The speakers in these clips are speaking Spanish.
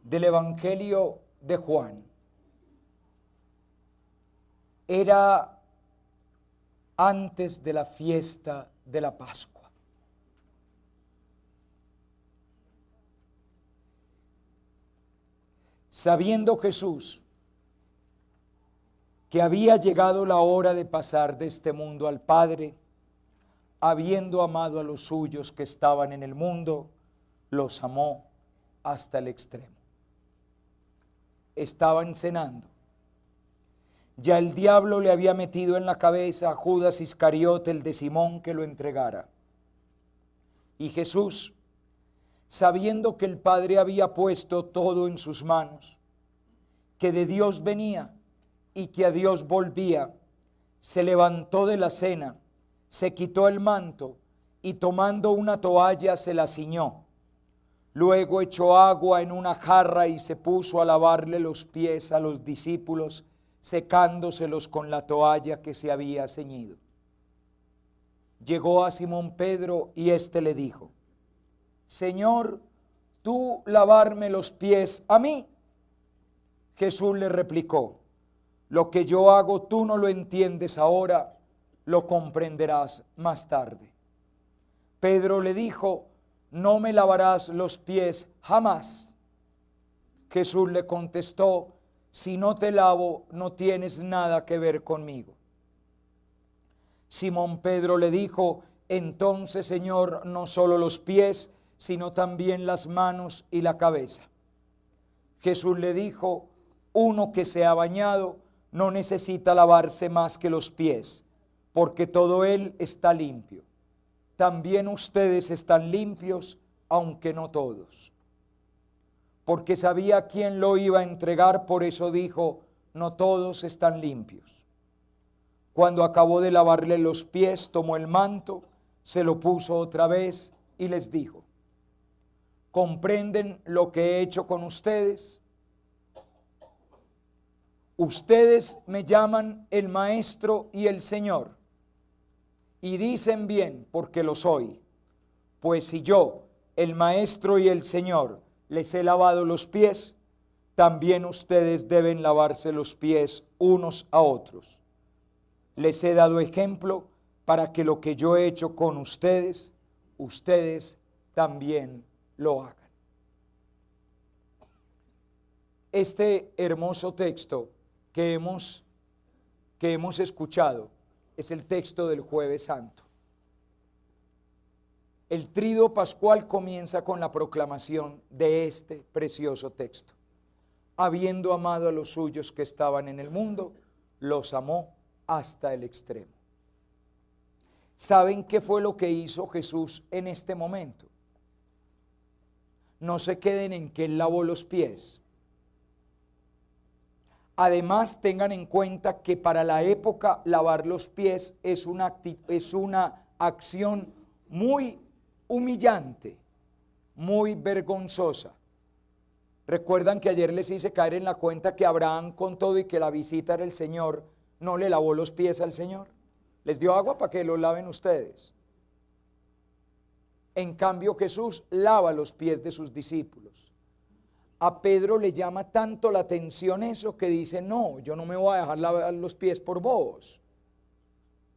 del Evangelio de Juan. Era antes de la fiesta de la Pascua. Sabiendo Jesús que había llegado la hora de pasar de este mundo al Padre, habiendo amado a los suyos que estaban en el mundo, los amó hasta el extremo. Estaban cenando. Ya el diablo le había metido en la cabeza a Judas Iscariote, el de Simón, que lo entregara. Y Jesús, sabiendo que el Padre había puesto todo en sus manos, que de Dios venía y que a Dios volvía, se levantó de la cena, se quitó el manto y tomando una toalla se la ciñó. Luego echó agua en una jarra y se puso a lavarle los pies a los discípulos, secándoselos con la toalla que se había ceñido. Llegó a Simón Pedro y éste le dijo: Señor, ¿tú lavarme los pies a mí? Jesús le replicó: Lo que yo hago tú no lo entiendes ahora, lo comprenderás más tarde. Pedro le dijo: No me lavarás los pies jamás. Jesús le contestó: Si no te lavo, no tienes nada que ver conmigo. Simón Pedro le dijo: Entonces, Señor, no solo los pies, sino también las manos y la cabeza. Jesús le dijo: Uno que se ha bañado no necesita lavarse más que los pies, porque todo él está limpio. También ustedes están limpios, aunque no todos. Porque sabía quién lo iba a entregar, por eso dijo: No todos están limpios. Cuando acabó de lavarle los pies, tomó el manto, se lo puso otra vez y les dijo: ¿Comprenden lo que he hecho con ustedes? Ustedes me llaman el Maestro y el Señor, y dicen bien, porque lo soy. Pues si yo, el Maestro y el Señor, les he lavado los pies, también ustedes deben lavarse los pies unos a otros. Les he dado ejemplo para que lo que yo he hecho con ustedes, ustedes también lo hagan. Este hermoso texto que hemos escuchado es el texto del Jueves Santo. El Tríduo Pascual comienza con la proclamación de este precioso texto. Habiendo amado a los suyos que estaban en el mundo, los amó hasta el extremo. ¿Saben qué fue lo que hizo Jesús en este momento? No se queden en que Él lavó los pies. Además, tengan en cuenta que para la época lavar los pies es una acción muy humillante, muy vergonzosa. Recuerdan que ayer les hice caer en la cuenta que Abraham, con todo y que la visita era el Señor, no le lavó los pies al Señor. Les dio agua para que los laven ustedes. En cambio, Jesús lava los pies de sus discípulos. A Pedro le llama tanto la atención eso que dice: no, yo no me voy a dejar lavar los pies por vos.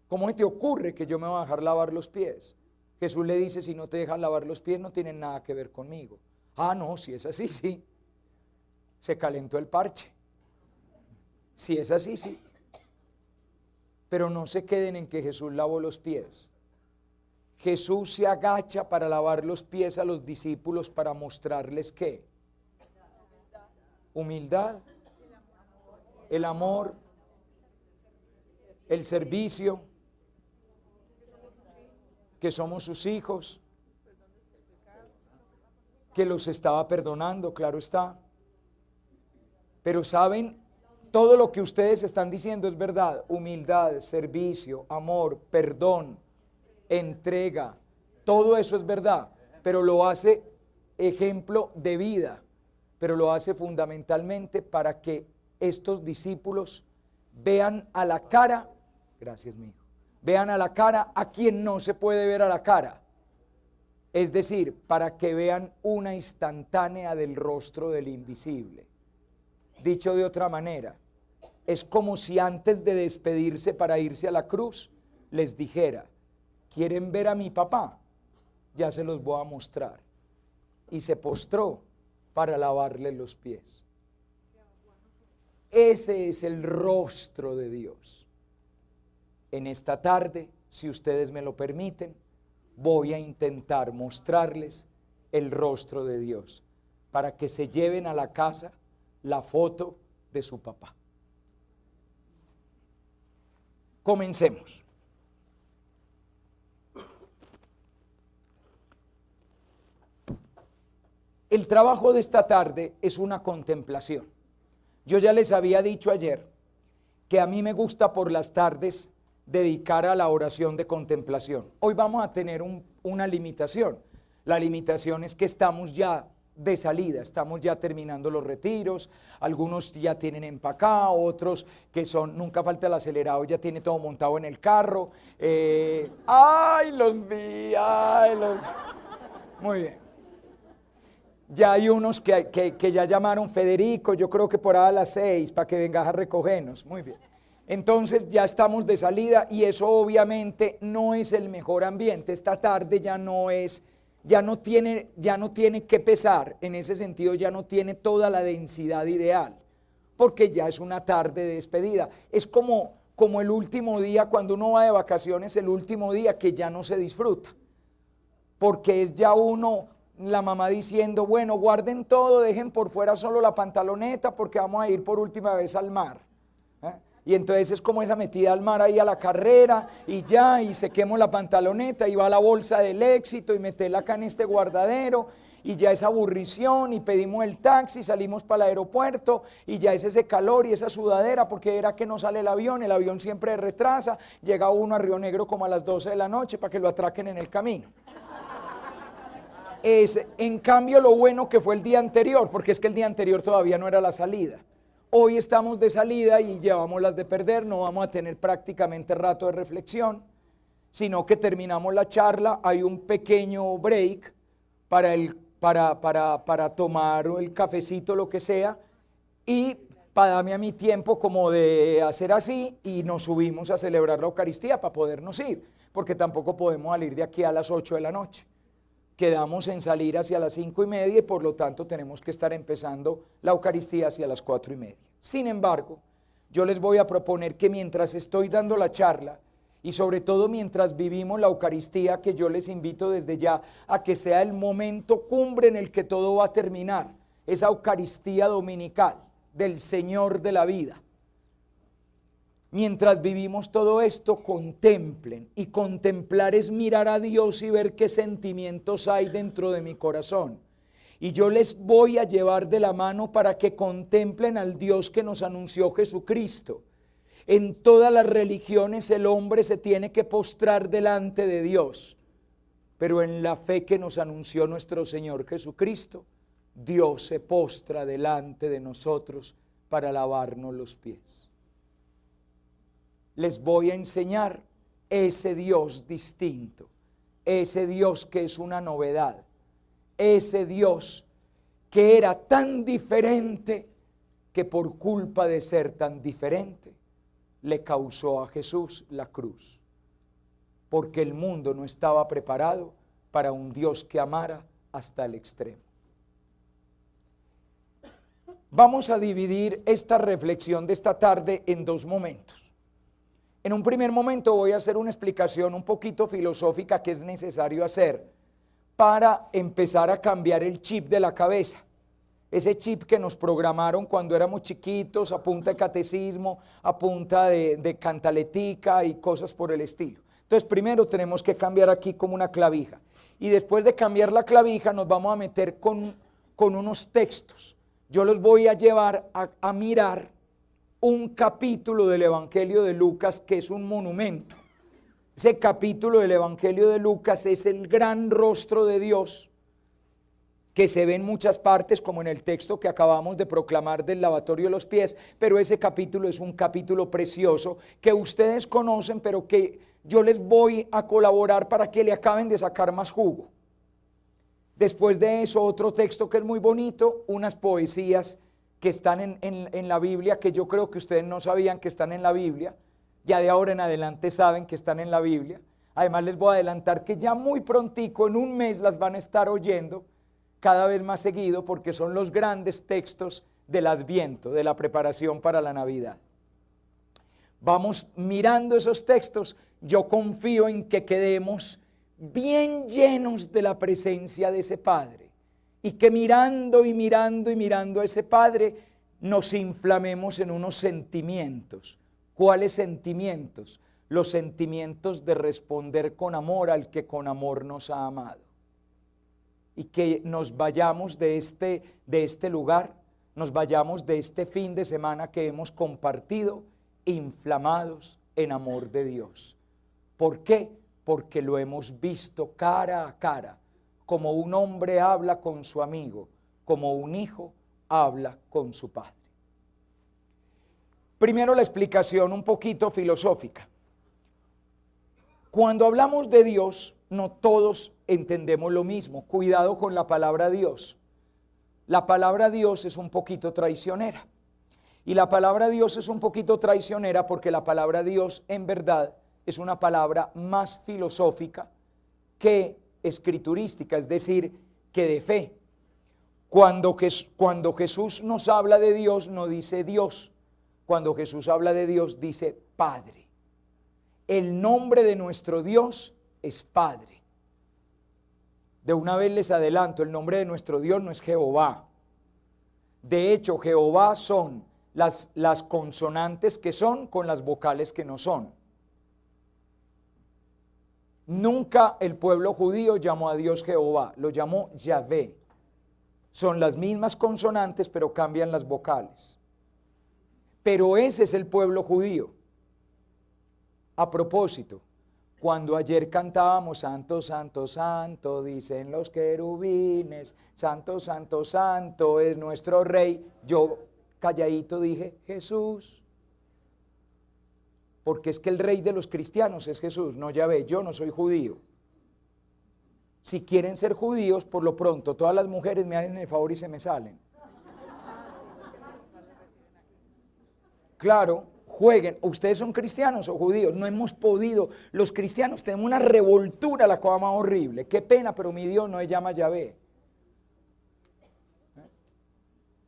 ¿Cómo se te ocurre que yo me voy a dejar lavar los pies? Jesús le dice: si no te dejas lavar los pies, no tienen nada que ver conmigo. Ah, no, si es así, sí. Se calentó el parche. Si es así, sí. Pero no se queden en que Jesús lavó los pies. Jesús se agacha para lavar los pies a los discípulos para mostrarles ¿qué? Humildad, el amor, el servicio, que somos sus hijos, que los estaba perdonando, claro está. Pero saben, todo lo que ustedes están diciendo es verdad: humildad, servicio, amor, perdón, entrega, todo eso es verdad, pero lo hace ejemplo de vida. Pero lo hace fundamentalmente para que estos discípulos vean a la cara, gracias mi hijo, vean a la cara a quien no se puede ver a la cara. Es decir, para que vean una instantánea del rostro del invisible. Dicho de otra manera, es como si antes de despedirse para irse a la cruz, les dijera, ¿quieren ver a mi papá? Ya se los voy a mostrar. Y se postró para lavarle los pies. Ese es el rostro de Dios. En esta tarde, si ustedes me lo permiten, voy a intentar mostrarles el rostro de Dios para que se lleven a la casa la foto de su papá. Comencemos. El trabajo de esta tarde es una contemplación. Yo ya les había dicho ayer que a mí me gusta por las tardes dedicar a la oración de contemplación. Hoy vamos a tener una limitación. La limitación es que estamos ya de salida, estamos ya terminando los retiros, algunos ya tienen empacado, otros que son, nunca falta el acelerado, ya tiene todo montado en el carro. ¡Ay, los vi! ¡Ay, los! Muy bien. Ya hay unos que ya llamaron Federico, yo creo que por ahí a las 6 para que vengas a recogernos. Muy bien. Entonces ya estamos de salida y eso obviamente no es el mejor ambiente. Esta tarde ya no tiene que pesar, en ese sentido ya no tiene toda la densidad ideal, porque ya es una tarde de despedida. Es como el último día, cuando uno va de vacaciones, el último día que ya no se disfruta, porque es ya uno, la mamá diciendo, bueno, guarden todo, dejen por fuera solo la pantaloneta porque vamos a ir por última vez al mar. Y entonces es como esa metida al mar ahí a la carrera y ya, y sequemos la pantaloneta y va la bolsa del éxito y meterla acá en este guardadero y ya es aburrición y pedimos el taxi, salimos para el aeropuerto y ya es ese calor y esa sudadera porque era que no sale el avión siempre retrasa, llega uno a Río Negro como a las 12 de la noche para que lo atraquen en el camino. En cambio lo bueno que fue el día anterior, porque es que el día anterior todavía no era la salida. Hoy estamos de salida y llevamos las de perder, no vamos a tener prácticamente rato de reflexión, sino que terminamos la charla, hay un pequeño break para tomar el cafecito, lo que sea, y para darme a mi tiempo como de hacer así y nos subimos a celebrar la Eucaristía para podernos ir, porque tampoco podemos salir de aquí a las 8 de la noche. Quedamos en salir hacia las 5:30 y por lo tanto tenemos que estar empezando la Eucaristía hacia las 4:30. Sin embargo, yo les voy a proponer que mientras estoy dando la charla y sobre todo mientras vivimos la Eucaristía, que yo les invito desde ya a que sea el momento cumbre en el que todo va a terminar, esa Eucaristía dominical del Señor de la vida. Mientras vivimos todo esto, contemplen, y contemplar es mirar a Dios y ver qué sentimientos hay dentro de mi corazón. Y yo les voy a llevar de la mano para que contemplen al Dios que nos anunció Jesucristo. En todas las religiones el hombre se tiene que postrar delante de Dios, pero en la fe que nos anunció nuestro Señor Jesucristo, Dios se postra delante de nosotros para lavarnos los pies. Les voy a enseñar ese Dios distinto, ese Dios que es una novedad, ese Dios que era tan diferente que por culpa de ser tan diferente le causó a Jesús la cruz, porque el mundo no estaba preparado para un Dios que amara hasta el extremo. Vamos a dividir esta reflexión de esta tarde en dos momentos. En un primer momento voy a hacer una explicación un poquito filosófica que es necesario hacer para empezar a cambiar el chip de la cabeza. Ese chip que nos programaron cuando éramos chiquitos a punta de catecismo, a punta de cantaletica y cosas por el estilo. Entonces primero tenemos que cambiar aquí como una clavija. Y después de cambiar la clavija nos vamos a meter con unos textos. Yo los voy a llevar a mirar un capítulo del Evangelio de Lucas que es un monumento. Ese capítulo del Evangelio de Lucas es el gran rostro de Dios que se ve en muchas partes, como en el texto que acabamos de proclamar del lavatorio de los pies, pero ese capítulo es un capítulo precioso que ustedes conocen, pero que yo les voy a colaborar para que le acaben de sacar más jugo. Después de eso, otro texto que es muy bonito, unas poesías que están en la Biblia, que yo creo que ustedes no sabían que están en la Biblia, ya de ahora en adelante saben que están en la Biblia. Además les voy a adelantar que ya muy prontico, en un mes, las van a estar oyendo cada vez más seguido, porque son los grandes textos del Adviento, de la preparación para la Navidad. Vamos mirando esos textos, yo confío en que quedemos bien llenos de la presencia de ese Padre, y que mirando y mirando y mirando a ese Padre, nos inflamemos en unos sentimientos. ¿Cuáles sentimientos? Los sentimientos de responder con amor al que con amor nos ha amado. Y que nos vayamos de este lugar, nos vayamos de este fin de semana que hemos compartido, inflamados en amor de Dios. ¿Por qué? Porque lo hemos visto cara a cara, como un hombre habla con su amigo, como un hijo habla con su padre. Primero la explicación un poquito filosófica. Cuando hablamos de Dios, no todos entendemos lo mismo. Cuidado con la palabra Dios. La palabra Dios es un poquito traicionera. Y la palabra Dios es un poquito traicionera porque la palabra Dios en verdad es una palabra más filosófica que escriturística, es decir, que de fe. Cuando Jesús nos habla de Dios, no dice Dios. Cuando Jesús habla de Dios, dice Padre. El nombre de nuestro Dios es Padre. De una vez les adelanto, el nombre de nuestro Dios no es Jehová. De hecho, Jehová son las consonantes que son con las vocales que no son. Nunca el pueblo judío llamó a Dios Jehová, lo llamó Yahvé. Son las mismas consonantes, pero cambian las vocales. Pero ese es el pueblo judío. A propósito, cuando ayer cantábamos Santo, Santo, Santo, dicen los querubines, Santo, Santo, Santo es nuestro Rey, yo calladito dije Jesús. Porque es que el Rey de los cristianos es Jesús, no Yahvé. Yo no soy judío. Si quieren ser judíos, por lo pronto, todas las mujeres me hacen el favor y se me salen. Claro, jueguen. ¿Ustedes son cristianos o judíos? No hemos podido. Los cristianos tenemos una revoltura, la cosa más horrible. Qué pena, pero mi Dios no se llama Yahvé.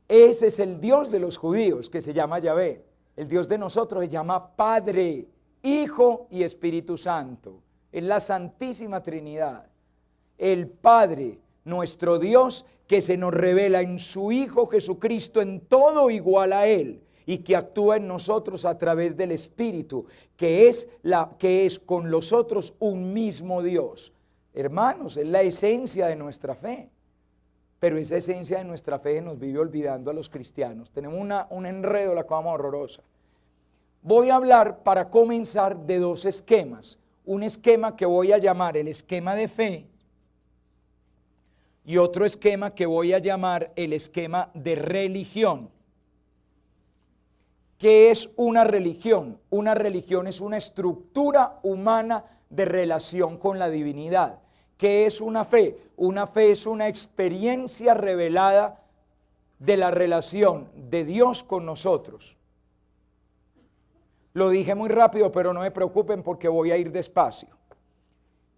Ese es el Dios de los judíos, que se llama Yahvé. El Dios de nosotros se llama Padre, Hijo y Espíritu Santo. Es la Santísima Trinidad. El Padre, nuestro Dios, que se nos revela en su Hijo Jesucristo en todo igual a Él, y que actúa en nosotros a través del Espíritu, que es con nosotros un mismo Dios. Hermanos, es la esencia de nuestra fe. Pero esa esencia de nuestra fe nos vive olvidando a los cristianos. Tenemos un enredo, la cosa más horrorosa. Voy a hablar para comenzar de dos esquemas. Un esquema que voy a llamar el esquema de fe y otro esquema que voy a llamar el esquema de religión. ¿Qué es una religión? Una religión es una estructura humana de relación con la divinidad. ¿Qué es una fe? Una fe es una experiencia revelada de la relación de Dios con nosotros. Lo dije muy rápido, pero no me preocupen porque voy a ir despacio.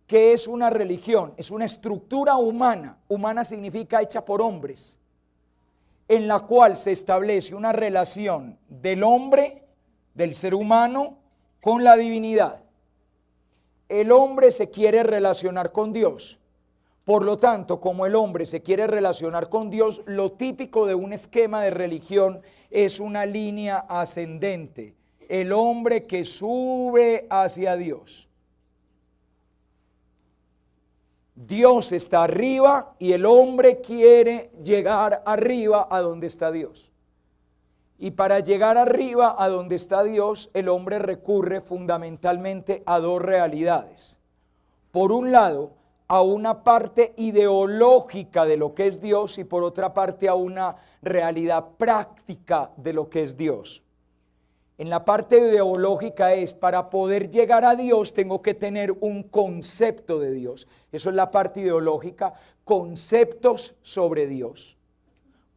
¿Qué es una religión? Es una estructura humana. Humana significa hecha por hombres, en la cual se establece una relación del hombre, del ser humano, con la divinidad. El hombre se quiere relacionar con Dios. Por lo tanto, como el hombre se quiere relacionar con Dios, lo típico de un esquema de religión es una línea ascendente. El hombre que sube hacia Dios. Dios está arriba y el hombre quiere llegar arriba a donde está Dios. Y para llegar arriba a donde está Dios, el hombre recurre fundamentalmente a dos realidades. Por un lado, a una parte ideológica de lo que es Dios y por otra parte a una realidad práctica de lo que es Dios. En la parte ideológica es, para poder llegar a Dios tengo que tener un concepto de Dios. Eso es la parte ideológica, conceptos sobre Dios.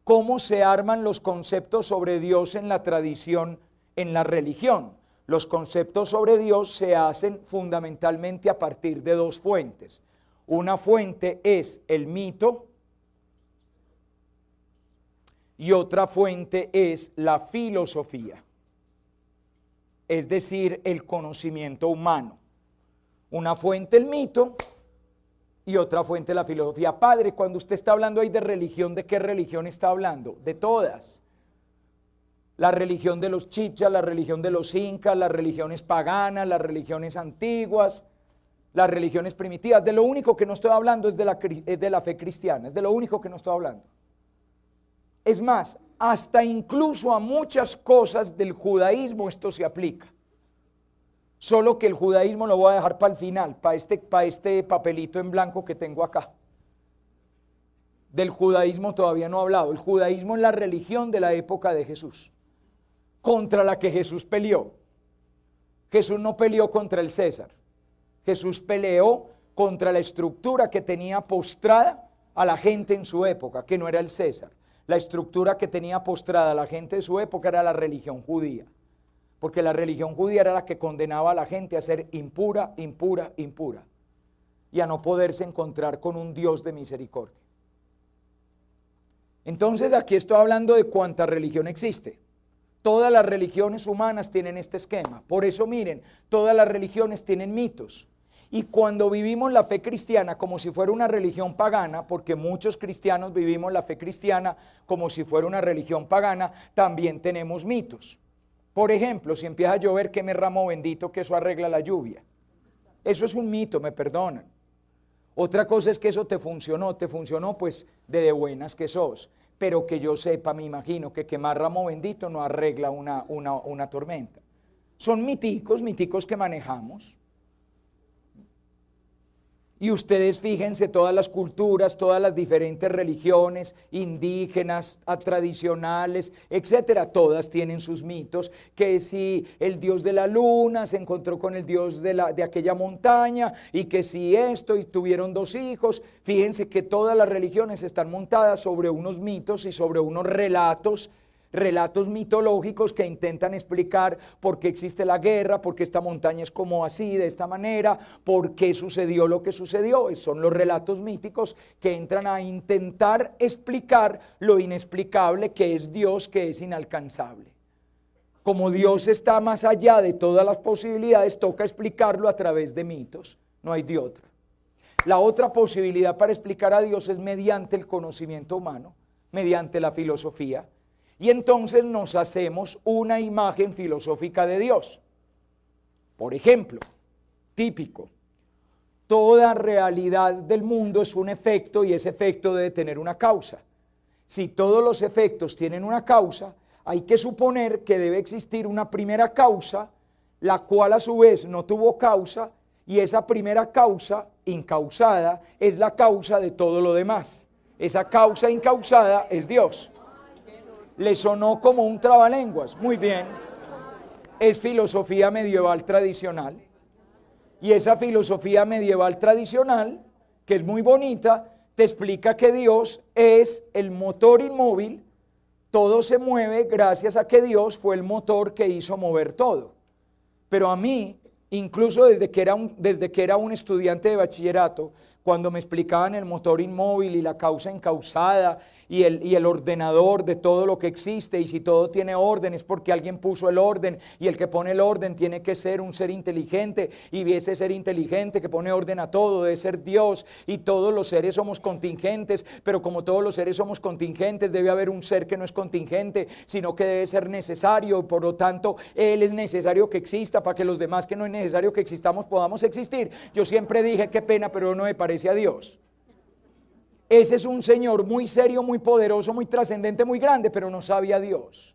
¿Cómo se arman los conceptos sobre Dios en la tradición, en la religión? Los conceptos sobre Dios se hacen fundamentalmente a partir de dos fuentes. Una fuente es el mito y otra fuente es la filosofía. Es decir, el conocimiento humano. Una fuente el mito y otra fuente la filosofía. Padre, cuando usted está hablando ahí de religión, ¿de qué religión está hablando? De todas. La religión de los chichas, la religión de los incas, las religiones paganas, las religiones antiguas, las religiones primitivas. De lo único que no estoy hablando es de la fe cristiana, es de lo único que no estoy hablando. Es más, hasta incluso a muchas cosas del judaísmo esto se aplica. Solo que el judaísmo lo voy a dejar para el final, para este papelito en blanco que tengo acá. Del judaísmo todavía no he hablado. El judaísmo es la religión de la época de Jesús, contra la que Jesús peleó. Jesús no peleó contra el César. Jesús peleó contra la estructura que tenía postrada a la gente en su época, que no era el César. La estructura que tenía postrada la gente de su época era la religión judía, porque la religión judía era la que condenaba a la gente a ser impura, impura, impura, y a no poderse encontrar con un Dios de misericordia. Entonces aquí estoy hablando de cuánta religión existe. Todas las religiones humanas tienen este esquema. Por eso miren, todas las religiones tienen mitos. Y cuando vivimos la fe cristiana como si fuera una religión pagana, porque muchos cristianos vivimos la fe cristiana como si fuera una religión pagana, también tenemos mitos. Por ejemplo, si empieza a llover, queme ramo bendito, que eso arregla la lluvia. Eso es un mito, me perdonan. Otra cosa es que eso te funcionó pues de buenas que sos. Pero que yo sepa, me imagino que quemar ramo bendito no arregla una tormenta. Son miticos que manejamos. Y ustedes fíjense, todas las culturas, todas las diferentes religiones, indígenas, tradicionales, etcétera, todas tienen sus mitos, que si el dios de la luna se encontró con el dios de aquella montaña, y que si esto, y tuvieron 2 hijos. Fíjense que todas las religiones están montadas sobre unos mitos y sobre unos relatos mitológicos que intentan explicar por qué existe la guerra, por qué esta montaña es como así, de esta manera, por qué sucedió lo que sucedió. Son los relatos míticos que entran a intentar explicar lo inexplicable que es Dios, que es inalcanzable. Como Dios está más allá de todas las posibilidades, toca explicarlo a través de mitos, no hay de otra. La otra posibilidad para explicar a Dios es mediante el conocimiento humano, mediante la filosofía. Y entonces nos hacemos una imagen filosófica de Dios. Por ejemplo, típico, toda realidad del mundo es un efecto y ese efecto debe tener una causa. Si todos los efectos tienen una causa, hay que suponer que debe existir una primera causa, la cual a su vez no tuvo causa, y esa primera causa incausada es la causa de todo lo demás. Esa causa incausada es Dios. ¿Le sonó como un trabalenguas? Muy bien. Es filosofía medieval tradicional. Y esa filosofía medieval tradicional, que es muy bonita, te explica que Dios es el motor inmóvil. Todo se mueve gracias a que Dios fue el motor que hizo mover todo. Pero a mí, incluso desde que era un estudiante de bachillerato, cuando me explicaban el motor inmóvil y la causa incausada y el ordenador de todo lo que existe, y si todo tiene orden es porque alguien puso el orden, y el que pone el orden tiene que ser un ser inteligente, y ese ser inteligente que pone orden a todo debe ser Dios, y todos los seres somos contingentes, pero como todos los seres somos contingentes, debe haber un ser que no es contingente, sino que debe ser necesario, por lo tanto Él es necesario que exista para que los demás que no es necesario que existamos podamos existir. Yo siempre dije, qué pena, pero no me parece a Dios. Ese es un Señor muy serio, muy poderoso, muy trascendente, muy grande, pero no sabe a Dios.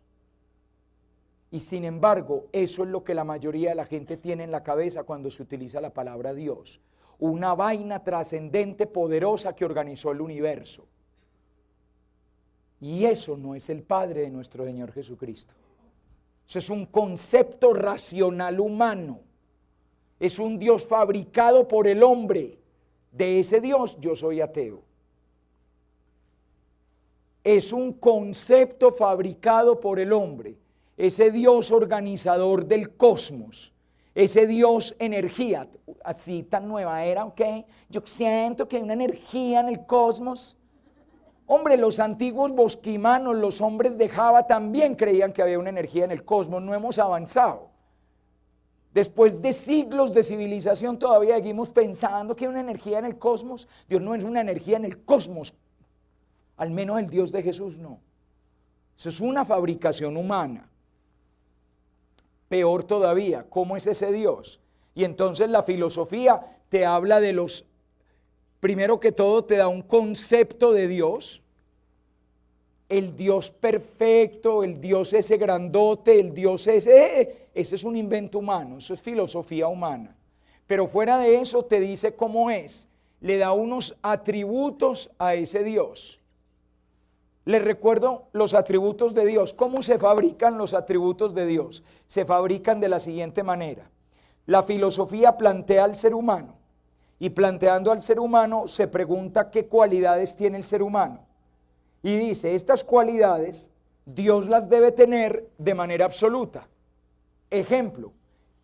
Y sin embargo, eso es lo que la mayoría de la gente tiene en la cabeza cuando se utiliza la palabra Dios. Una vaina trascendente, poderosa que organizó el universo. Y eso no es el Padre de nuestro Señor Jesucristo. Eso es un concepto racional humano. Es un Dios fabricado por el hombre. De ese Dios yo soy ateo. Es un concepto fabricado por el hombre. Ese Dios organizador del cosmos. Ese Dios energía. Así tan nueva era, ¿ok? Yo siento que hay una energía en el cosmos. Hombre, los antiguos bosquimanos, los hombres de Java también creían que había una energía en el cosmos. No hemos avanzado. Después de siglos de civilización todavía seguimos pensando que hay una energía en el cosmos. Dios no es una energía en el cosmos. Al menos el Dios de Jesús no. Eso es una fabricación humana. Peor todavía, ¿cómo es ese Dios? Y entonces la filosofía te habla de los... Primero que todo te da un concepto de Dios, el Dios perfecto, el Dios ese grandote, el Dios ese es un invento humano, eso es filosofía humana. Pero fuera de eso te dice cómo es, le da unos atributos a ese Dios. Les recuerdo los atributos de Dios. ¿Cómo se fabrican los atributos de Dios? Se fabrican de la siguiente manera. La filosofía plantea al ser humano. Y planteando al ser humano se pregunta qué cualidades tiene el ser humano. Y dice, estas cualidades Dios las debe tener de manera absoluta. Ejemplo,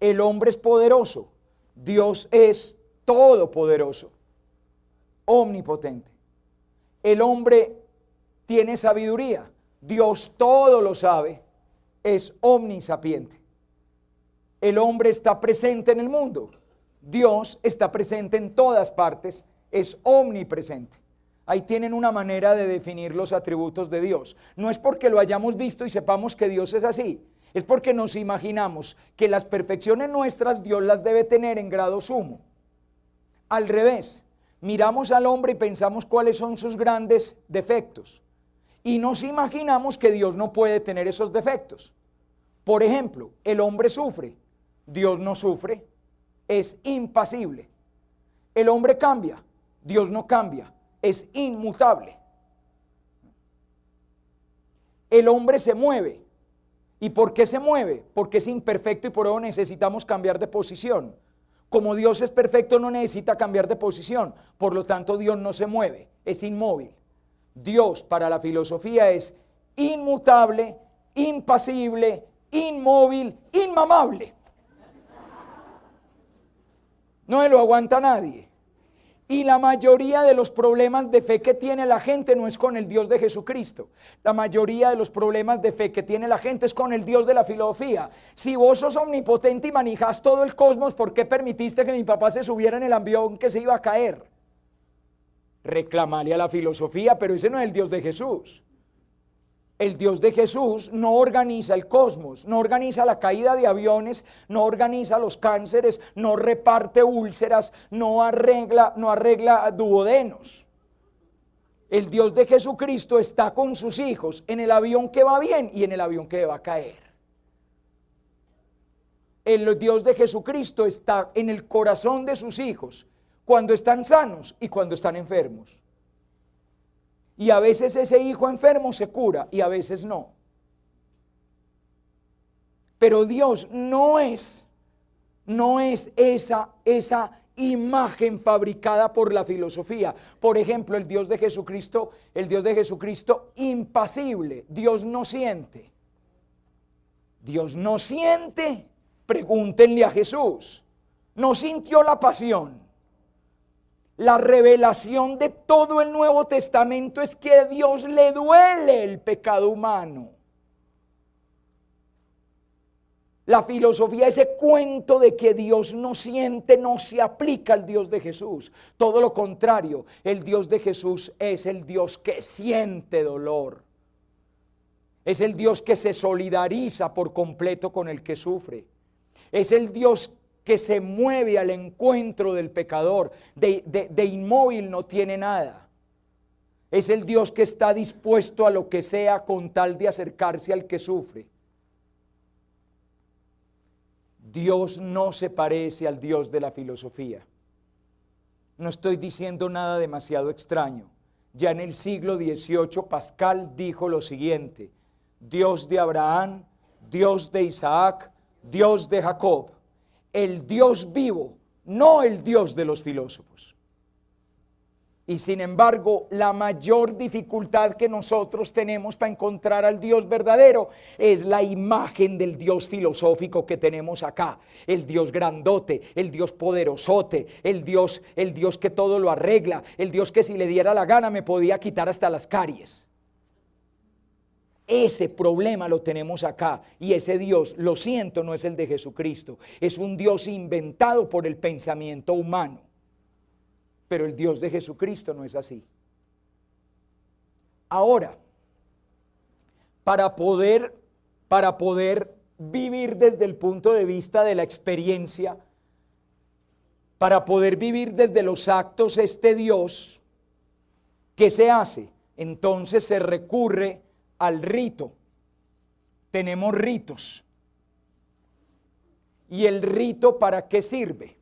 el hombre es poderoso, Dios es todopoderoso, omnipotente. El hombre tiene sabiduría, Dios todo lo sabe, es omnisapiente. El hombre está presente en el mundo, Dios está presente en todas partes, es omnipresente. Ahí tienen una manera de definir los atributos de Dios. No es porque lo hayamos visto y sepamos que Dios es así, es porque nos imaginamos que las perfecciones nuestras Dios las debe tener en grado sumo. Al revés, miramos al hombre y pensamos cuáles son sus grandes defectos. Y nos imaginamos que Dios no puede tener esos defectos. Por ejemplo, el hombre sufre, Dios no sufre. Es impasible. El hombre cambia, Dios no cambia, es inmutable. El hombre se mueve. ¿Y por qué se mueve? Porque es imperfecto y por eso necesitamos cambiar de posición. Como Dios es perfecto, no necesita cambiar de posición. Por lo tanto, Dios no se mueve, es inmóvil. Dios para la filosofía es inmutable, impasible, inmóvil, inmamable. No se lo aguanta nadie. Y la mayoría de los problemas de fe que tiene la gente no es con el Dios de Jesucristo. La mayoría de los problemas de fe que tiene la gente es con el Dios de la filosofía. Si vos sos omnipotente y manejás todo el cosmos, ¿por qué permitiste que mi papá se subiera en el avión que se iba a caer? Reclamarle a la filosofía, pero ese no es el Dios de Jesús. El Dios de Jesús no organiza el cosmos, no organiza la caída de aviones, no organiza los cánceres, no reparte úlceras, no arregla duodenos. El Dios de Jesucristo está con sus hijos en el avión que va bien y en el avión que va a caer. El Dios de Jesucristo está en el corazón de sus hijos cuando están sanos y cuando están enfermos. Y a veces ese hijo enfermo se cura y a veces no. Pero Dios no es esa imagen fabricada por la filosofía. Por ejemplo, el Dios de Jesucristo impasible. Dios no siente. Dios no siente. Pregúntenle a Jesús. No sintió la pasión. La revelación de todo el Nuevo Testamento es que a Dios le duele el pecado humano. La filosofía, ese cuento de que Dios no siente, no se aplica al Dios de Jesús. Todo lo contrario, el Dios de Jesús es el Dios que siente dolor. Es el Dios que se solidariza por completo con el que sufre. Es el Dios que se mueve al encuentro del pecador, de inmóvil no tiene nada. Es el Dios que está dispuesto a lo que sea con tal de acercarse al que sufre. Dios no se parece al Dios de la filosofía. No estoy diciendo nada demasiado extraño. Ya en el siglo XVIII Pascal dijo lo siguiente: Dios de Abraham, Dios de Isaac, Dios de Jacob, el Dios vivo, no el Dios de los filósofos. Y sin embargo, la mayor dificultad que nosotros tenemos para encontrar al Dios verdadero es la imagen del Dios filosófico que tenemos acá. El Dios grandote, el Dios poderosote, el Dios que todo lo arregla, el Dios que si le diera la gana me podía quitar hasta las caries. Ese problema lo tenemos acá, y ese Dios, lo siento, no es el de Jesucristo. Es un Dios inventado por el pensamiento humano. Pero el Dios de Jesucristo no es así. Ahora, para poder vivir desde el punto de vista de la experiencia, para poder vivir desde los actos este Dios, ¿qué se hace? Entonces se recurre al rito. Tenemos ritos. ¿Y el rito para qué sirve?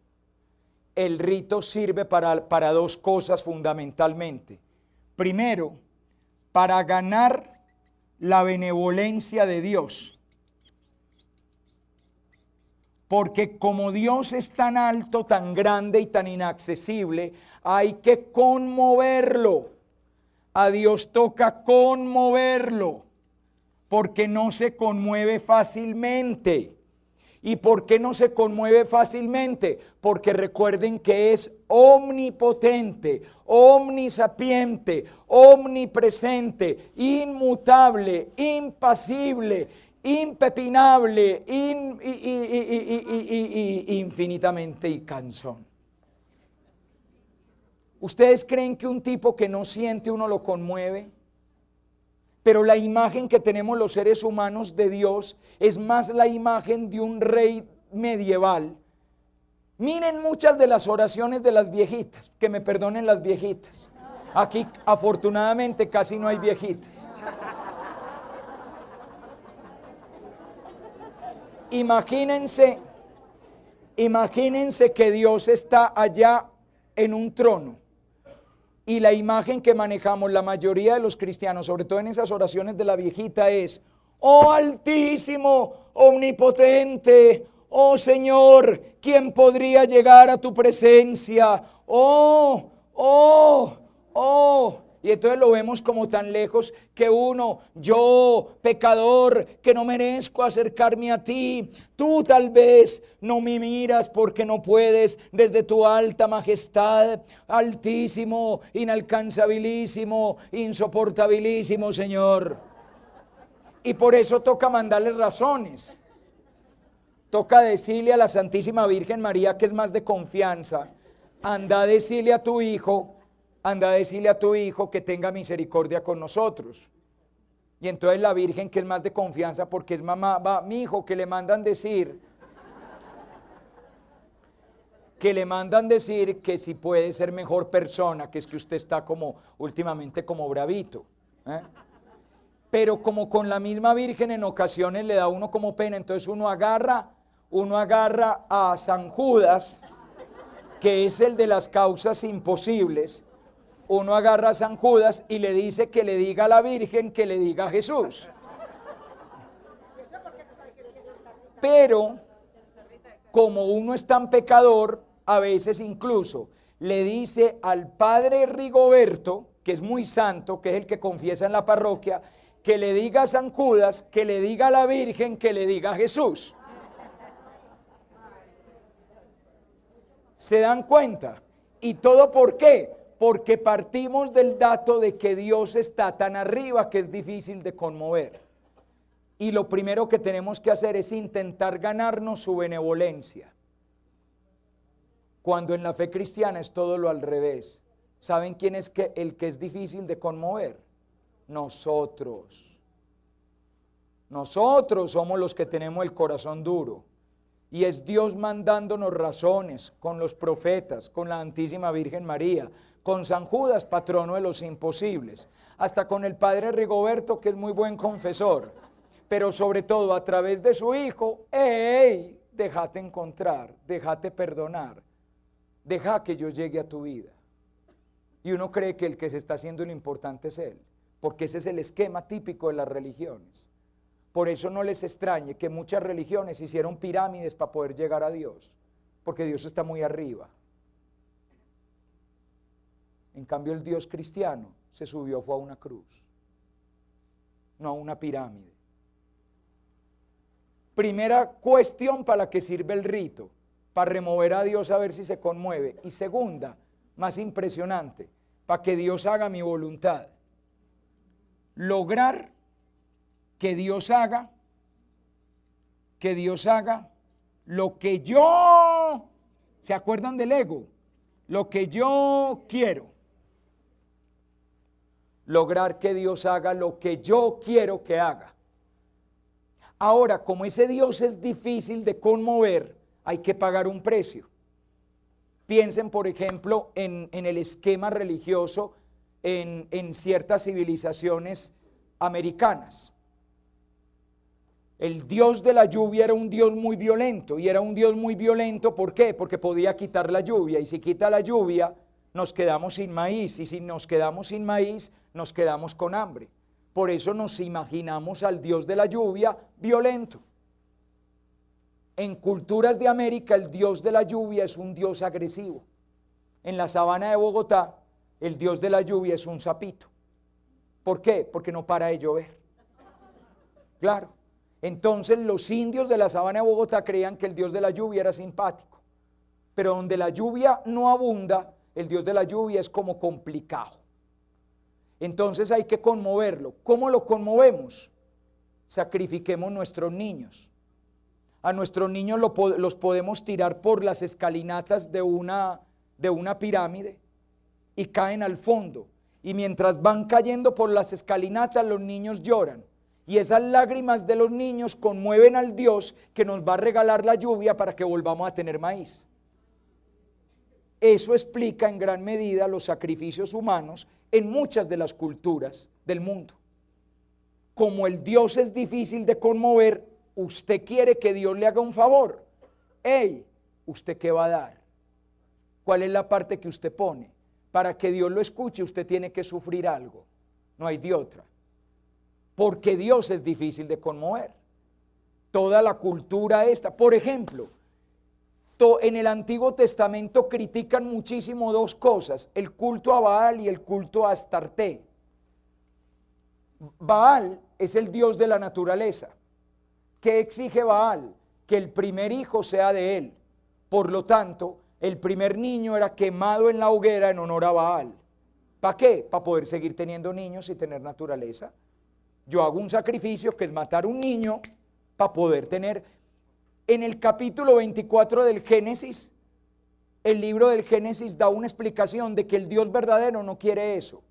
El rito sirve para dos cosas fundamentalmente. Primero, para ganar la benevolencia de Dios. Porque como Dios es tan alto, tan grande y tan inaccesible, hay que conmoverlo. A Dios toca conmoverlo, porque no se conmueve fácilmente. ¿Y por qué no se conmueve fácilmente? Porque recuerden que es omnipotente, omnisapiente, omnipresente, inmutable, impasible, impepinable, infinitamente cansón. ¿Ustedes creen que un tipo que no siente uno lo conmueve? Pero la imagen que tenemos los seres humanos de Dios es más la imagen de un rey medieval. Miren muchas de las oraciones de las viejitas, que me perdonen las viejitas. Aquí afortunadamente casi no hay viejitas. Imagínense que Dios está allá en un trono. Y la imagen que manejamos la mayoría de los cristianos, sobre todo en esas oraciones de la viejita, es: oh Altísimo, omnipotente, oh Señor, ¿quién podría llegar a tu presencia? Oh. Y entonces lo vemos como tan lejos que uno, yo, pecador, que no merezco acercarme a ti, tú tal vez no me miras porque no puedes desde tu alta majestad, altísimo, inalcanzabilísimo, insoportabilísimo, Señor. Y por eso toca mandarle razones. Toca decirle a la Santísima Virgen María, que es más de confianza: anda a decirle a tu hijo que tenga misericordia con nosotros. Y entonces la Virgen, que es más de confianza porque es mamá, va: mi hijo, que le mandan decir que si puede ser mejor persona, que es que usted está como últimamente como bravito, ¿eh? Pero como con la misma Virgen en ocasiones le da a uno como pena, entonces uno agarra a San Judas, que es el de las causas imposibles. Uno agarra a San Judas y le dice que le diga a la Virgen que le diga a Jesús. Pero como uno es tan pecador, a veces incluso le dice al padre Rigoberto, que es muy santo, que es el que confiesa en la parroquia, que le diga a San Judas, que le diga a la Virgen, que le diga a Jesús. ¿Se dan cuenta? ¿Y todo por qué? Porque partimos del dato de que Dios está tan arriba que es difícil de conmover. Y lo primero que tenemos que hacer es intentar ganarnos su benevolencia. Cuando en la fe cristiana es todo lo al revés. ¿Saben quién es el que es difícil de conmover? Nosotros. Nosotros somos los que tenemos el corazón duro. Y es Dios mandándonos razones con los profetas, con la Santísima Virgen María, con San Judas, patrono de los imposibles, hasta con el padre Rigoberto, que es muy buen confesor, pero sobre todo a través de su hijo. ¡Ey! Déjate encontrar, déjate perdonar, deja que yo llegue a tu vida. Y uno cree que el que se está haciendo lo importante es él, porque ese es el esquema típico de las religiones. Por eso no les extrañe que muchas religiones hicieron pirámides para poder llegar a Dios, porque Dios está muy arriba. En cambio, el Dios cristiano se subió, fue a una cruz, no a una pirámide. Primera cuestión, ¿para qué sirve el rito? Para remover a Dios a ver si se conmueve. Y segunda, más impresionante, para que Dios haga mi voluntad. Lograr que Dios haga lo que yo, ¿se acuerdan del ego? Lo que yo quiero. Lograr que Dios haga lo que yo quiero que haga. Ahora, como ese Dios es difícil de conmover, hay que pagar un precio. Piensen, por ejemplo, en el esquema religioso en ciertas civilizaciones americanas. El Dios de la lluvia era un Dios muy violento, y era un Dios muy violento, ¿por qué? Porque podía quitar la lluvia, y si quita la lluvia, nos quedamos sin maíz, y si nos quedamos sin maíz, nos quedamos con hambre. Por eso nos imaginamos al Dios de la lluvia violento. En culturas de América, el Dios de la lluvia es un Dios agresivo. En la sabana de Bogotá, el Dios de la lluvia es un sapito. ¿Por qué? Porque no para de llover. Claro. Entonces los indios de la sabana de Bogotá creían que el Dios de la lluvia era simpático. Pero donde la lluvia no abunda, el Dios de la lluvia es como complicado. Entonces hay que conmoverlo. ¿Cómo lo conmovemos? Sacrifiquemos nuestros niños. A nuestros niños los podemos tirar por las escalinatas de una pirámide y caen al fondo. Y mientras van cayendo por las escalinatas, los niños lloran. Y esas lágrimas de los niños conmueven al Dios que nos va a regalar la lluvia para que volvamos a tener maíz. Eso explica en gran medida los sacrificios humanos en muchas de las culturas del mundo. Como el Dios es difícil de conmover, usted quiere que Dios le haga un favor. ¡Ey! ¿Usted qué va a dar? ¿Cuál es la parte que usted pone? Para que Dios lo escuche, usted tiene que sufrir algo. No hay de otra. Porque Dios es difícil de conmover. Toda la cultura esta, por ejemplo, en el Antiguo Testamento critican muchísimo dos cosas: el culto a Baal y el culto a Astarte. Baal es el dios de la naturaleza. ¿Qué exige Baal? Que el primer hijo sea de él. Por lo tanto, el primer niño era quemado en la hoguera en honor a Baal. ¿Para qué? Para poder seguir teniendo niños y tener naturaleza. Yo hago un sacrificio que es matar un niño para poder tener. En el capítulo 24 del Génesis, el libro del Génesis da una explicación de que el Dios verdadero no quiere eso.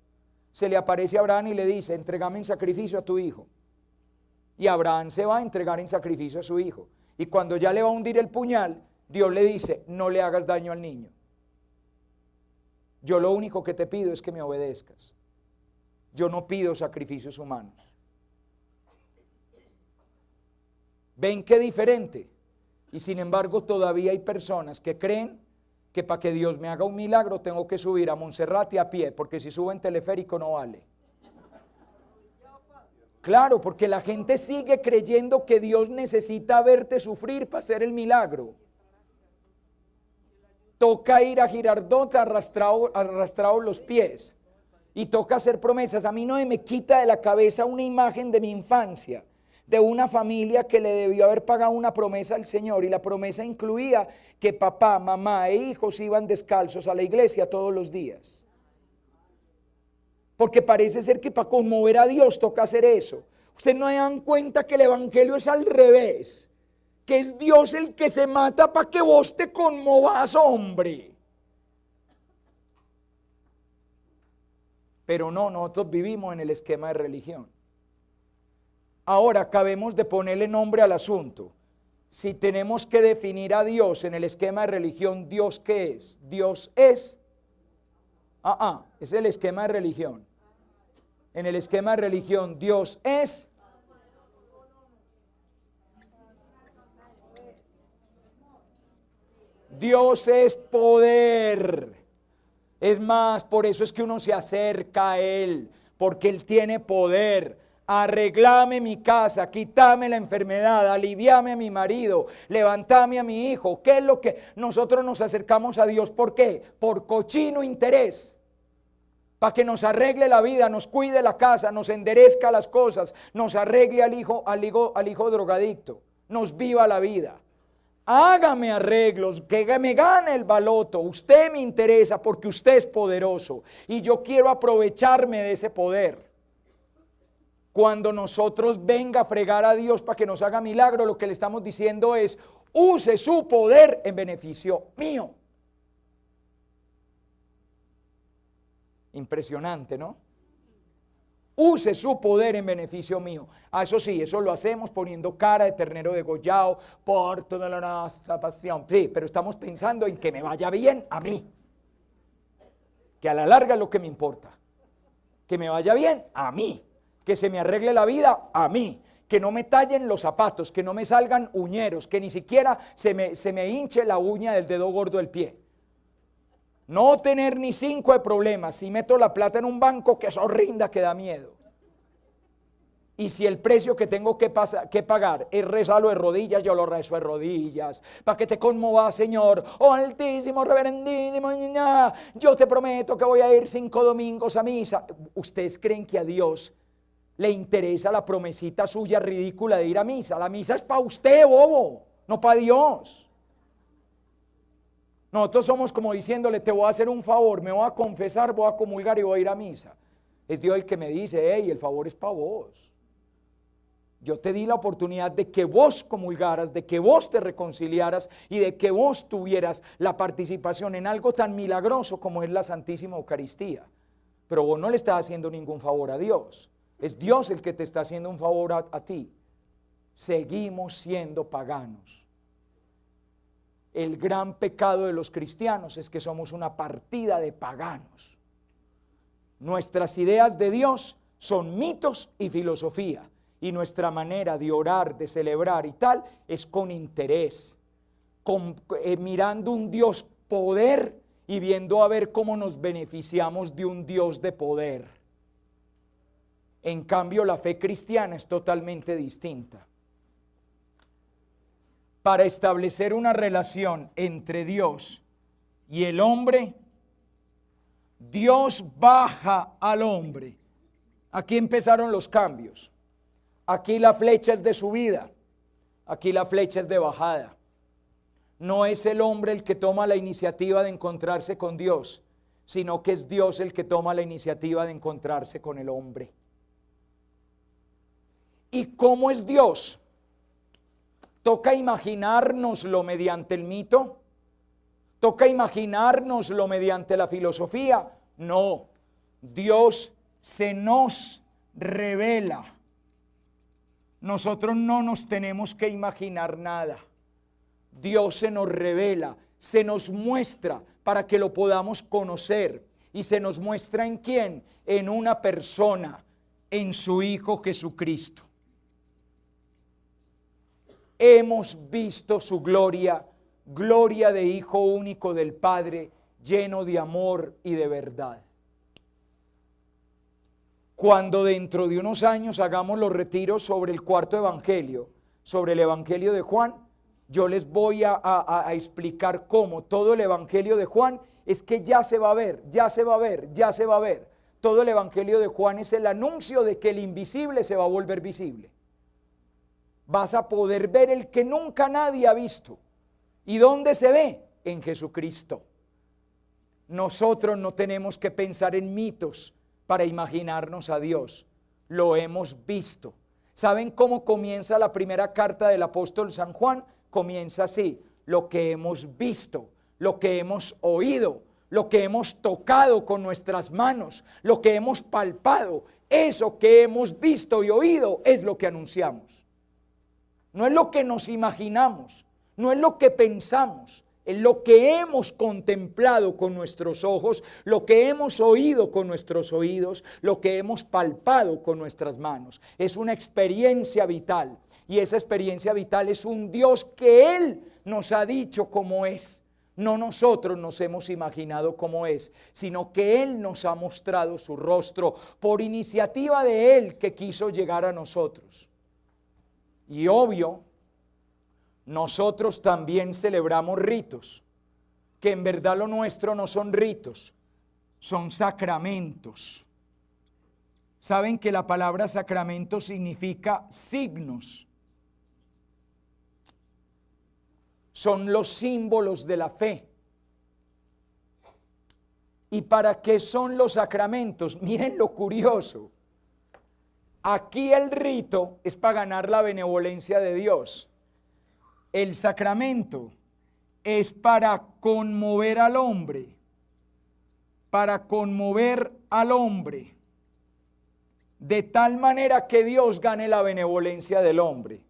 Se le aparece a Abraham y le dice: entrégame en sacrificio a tu hijo. Y Abraham se va a entregar en sacrificio a su hijo. Y cuando ya le va a hundir el puñal, Dios le dice: no le hagas daño al niño. Yo lo único que te pido es que me obedezcas. Yo no pido sacrificios humanos. ¿Ven qué diferente? Y sin embargo todavía hay personas que creen que para que Dios me haga un milagro tengo que subir a Monserrate a pie, porque si subo en teleférico no vale. Claro, porque la gente sigue creyendo que Dios necesita verte sufrir para hacer el milagro. Toca ir a Girardot arrastrado los pies, y toca hacer promesas. A mí no me quita de la cabeza una imagen de mi infancia, de una familia que le debió haber pagado una promesa al Señor, y la promesa incluía que papá, mamá e hijos iban descalzos a la iglesia todos los días. Porque parece ser que para conmover a Dios toca hacer eso. Ustedes no se dan cuenta que el evangelio es al revés, que es Dios el que se mata para que vos te conmovas, hombre. Pero no, nosotros vivimos en el esquema de religión. Ahora acabemos de ponerle nombre al asunto. Si tenemos que definir a Dios en el esquema de religión, ¿Dios qué es? Dios es. Es el esquema de religión. En el esquema de religión, Dios es. Dios es poder. Es más, por eso es que uno se acerca a Él, porque Él tiene poder. arreglame mi casa, quítame la enfermedad, aliviame a mi marido, levantame a mi hijo. ¿Qué es lo que nosotros nos acercamos a Dios? ¿Por qué? Por cochino interés. Para que nos arregle la vida, nos cuide la casa, nos enderezca las cosas, nos arregle al hijo drogadicto, nos viva la vida. Hágame arreglos, que me gane el baloto. Usted me interesa porque usted es poderoso y yo quiero aprovecharme de ese poder. Cuando nosotros venga a fregar a Dios para que nos haga milagro, lo que le estamos diciendo es: use su poder en beneficio mío. Impresionante, ¿no? Use su poder en beneficio mío. Eso sí, eso lo hacemos poniendo cara de ternero degollado por toda la nuestra pasión. Sí, pero estamos pensando en que me vaya bien a mí. Que a la larga es lo que me importa. Que me vaya bien a mí. Que se me arregle la vida a mí. Que no me tallen los zapatos, que no me salgan uñeros, que ni siquiera se me hinche la uña del dedo gordo del pie. No tener ni 5 de problemas. Si meto la plata en un banco, que eso rinda, que da miedo. Y si el precio que tengo que pagar es rezarlo de rodillas, yo lo rezo de rodillas. Para que te conmueva, Señor. Oh, altísimo, reverendísimo. Yo te prometo que voy a ir 5 domingos a misa. ¿Ustedes creen que a Dios le interesa la promesita suya ridícula de ir a misa? La misa es para usted, bobo, no para Dios. Nosotros somos como diciéndole: te voy a hacer un favor, me voy a confesar, voy a comulgar y voy a ir a misa. Es Dios el que me dice: hey, el favor es para vos. Yo te di la oportunidad de que vos comulgaras, de que vos te reconciliaras y de que vos tuvieras la participación en algo tan milagroso como es la Santísima Eucaristía. Pero vos no le estás haciendo ningún favor a Dios. Es Dios el que te está haciendo un favor a ti. Seguimos siendo paganos. El gran pecado de los cristianos es que somos una partida de paganos. Nuestras ideas de Dios son mitos y filosofía, y nuestra manera de orar, de celebrar y tal es con interés, mirando un Dios poder y viendo a ver cómo nos beneficiamos de un Dios de poder. En cambio, la fe cristiana es totalmente distinta. Para establecer una relación entre Dios y el hombre, Dios baja al hombre. Aquí empezaron los cambios. Aquí la flecha es de subida, aquí la flecha es de bajada. No es el hombre el que toma la iniciativa de encontrarse con Dios, sino que es Dios el que toma la iniciativa de encontrarse con el hombre. ¿Y cómo es Dios? ¿Toca imaginárnoslo mediante el mito? ¿Toca imaginárnoslo mediante la filosofía? No, Dios se nos revela. Nosotros no nos tenemos que imaginar nada. Dios se nos revela, se nos muestra para que lo podamos conocer. ¿Y se nos muestra en quién? En una persona, en su Hijo Jesucristo. Hemos visto su gloria, gloria de Hijo único del Padre, lleno de amor y de verdad. Cuando dentro de unos años hagamos los retiros sobre el cuarto evangelio, sobre el evangelio de Juan, yo les voy a explicar cómo todo el evangelio de Juan es que ya se va a ver, ya se va a ver, ya se va a ver. Todo el evangelio de Juan es el anuncio de que el invisible se va a volver visible. Vas a poder ver el que nunca nadie ha visto. ¿Y dónde se ve? En Jesucristo. Nosotros no tenemos que pensar en mitos para imaginarnos a Dios. Lo hemos visto. ¿Saben cómo comienza la primera carta del apóstol San Juan? Comienza así: lo que hemos visto, lo que hemos oído, lo que hemos tocado con nuestras manos, lo que hemos palpado. Eso que hemos visto y oído es lo que anunciamos. No es lo que nos imaginamos, no es lo que pensamos, es lo que hemos contemplado con nuestros ojos, lo que hemos oído con nuestros oídos, lo que hemos palpado con nuestras manos. Es una experiencia vital, y esa experiencia vital es un Dios que Él nos ha dicho cómo es. No nosotros nos hemos imaginado cómo es, sino que Él nos ha mostrado su rostro por iniciativa de Él que quiso llegar a nosotros. Y obvio, nosotros también celebramos ritos, que en verdad lo nuestro no son ritos, son sacramentos. Saben que la palabra sacramento significa signos. Son los símbolos de la fe. ¿Y para qué son los sacramentos? Miren lo curioso. Aquí el rito es para ganar la benevolencia de Dios. El sacramento es para conmover al hombre. Para conmover al hombre. De tal manera que Dios gane la benevolencia del hombre.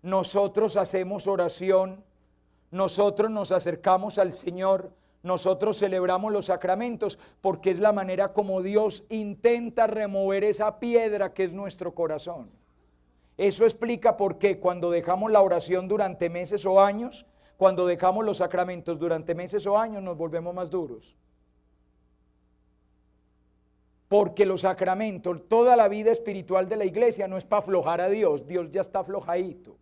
Nosotros hacemos oración, nosotros nos acercamos al Señor, nosotros celebramos los sacramentos porque es la manera como Dios intenta remover esa piedra que es nuestro corazón. Eso explica por qué cuando dejamos la oración durante meses o años, cuando dejamos los sacramentos durante meses o años, nos volvemos más duros. Porque los sacramentos, toda la vida espiritual de la iglesia no es para aflojar a Dios, Dios ya está aflojadito.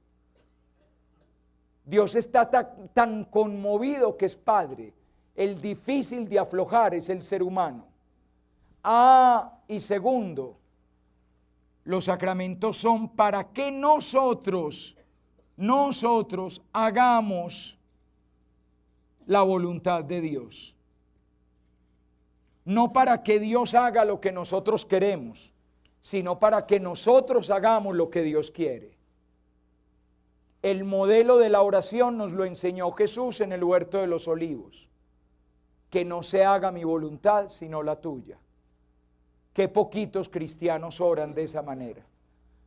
Dios está tan conmovido que es Padre. El difícil de aflojar es el ser humano. Y segundo, los sacramentos son para que nosotros hagamos la voluntad de Dios. No para que Dios haga lo que nosotros queremos, sino para que nosotros hagamos lo que Dios quiere. El modelo de la oración nos lo enseñó Jesús en el huerto de los olivos. Que no se haga mi voluntad sino la tuya. Qué poquitos cristianos oran de esa manera.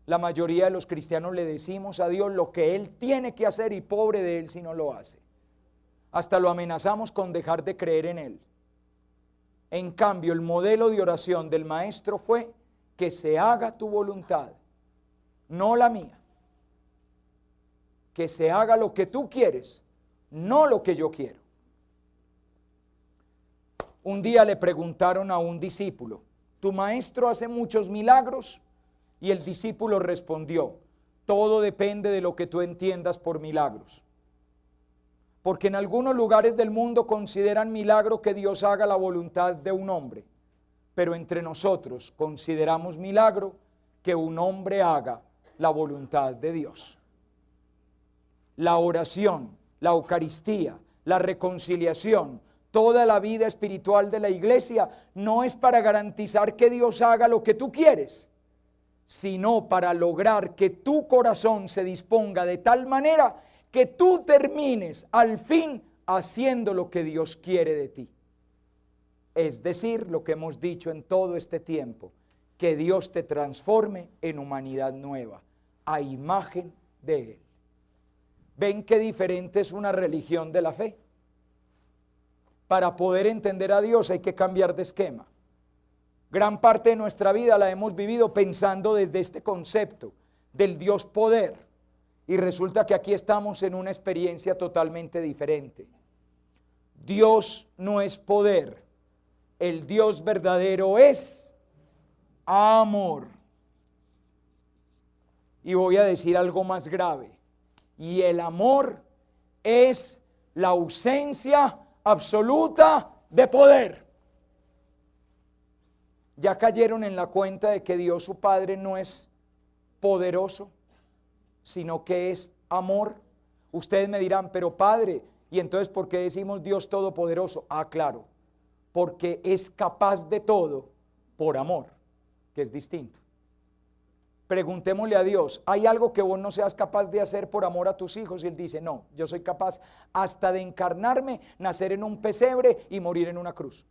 La mayoría de los cristianos le decimos a Dios lo que Él tiene que hacer y pobre de Él si no lo hace. Hasta lo amenazamos con dejar de creer en Él. En cambio, el modelo de oración del Maestro fue que se haga tu voluntad, no la mía. Que se haga lo que tú quieres, no lo que yo quiero. Un día le preguntaron a un discípulo, ¿tu maestro hace muchos milagros? Y el discípulo respondió, todo depende de lo que tú entiendas por milagros. Porque en algunos lugares del mundo consideran milagro que Dios haga la voluntad de un hombre, pero entre nosotros consideramos milagro que un hombre haga la voluntad de Dios. La oración, la Eucaristía, la reconciliación, toda la vida espiritual de la iglesia no es para garantizar que Dios haga lo que tú quieres, sino para lograr que tu corazón se disponga de tal manera que tú termines al fin haciendo lo que Dios quiere de ti. Es decir, lo que hemos dicho en todo este tiempo, que Dios te transforme en humanidad nueva, a imagen de Él. ¿Ven qué diferente es una religión de la fe? Para poder entender a Dios hay que cambiar de esquema. Gran parte de nuestra vida la hemos vivido pensando desde este concepto del Dios poder. Y resulta que aquí estamos en una experiencia totalmente diferente. Dios no es poder. El Dios verdadero es amor. Y voy a decir algo más grave. Y el amor es la ausencia absoluta de poder. ¿Ya cayeron en la cuenta de que Dios su Padre no es poderoso, sino que es amor? Ustedes me dirán, pero Padre, ¿y entonces por qué decimos Dios todopoderoso? Claro, porque es capaz de todo por amor, que es distinto. Preguntémosle a Dios, ¿hay algo que vos no seas capaz de hacer por amor a tus hijos? Y Él dice, no, yo soy capaz hasta de encarnarme, nacer en un pesebre y morir en una cruz.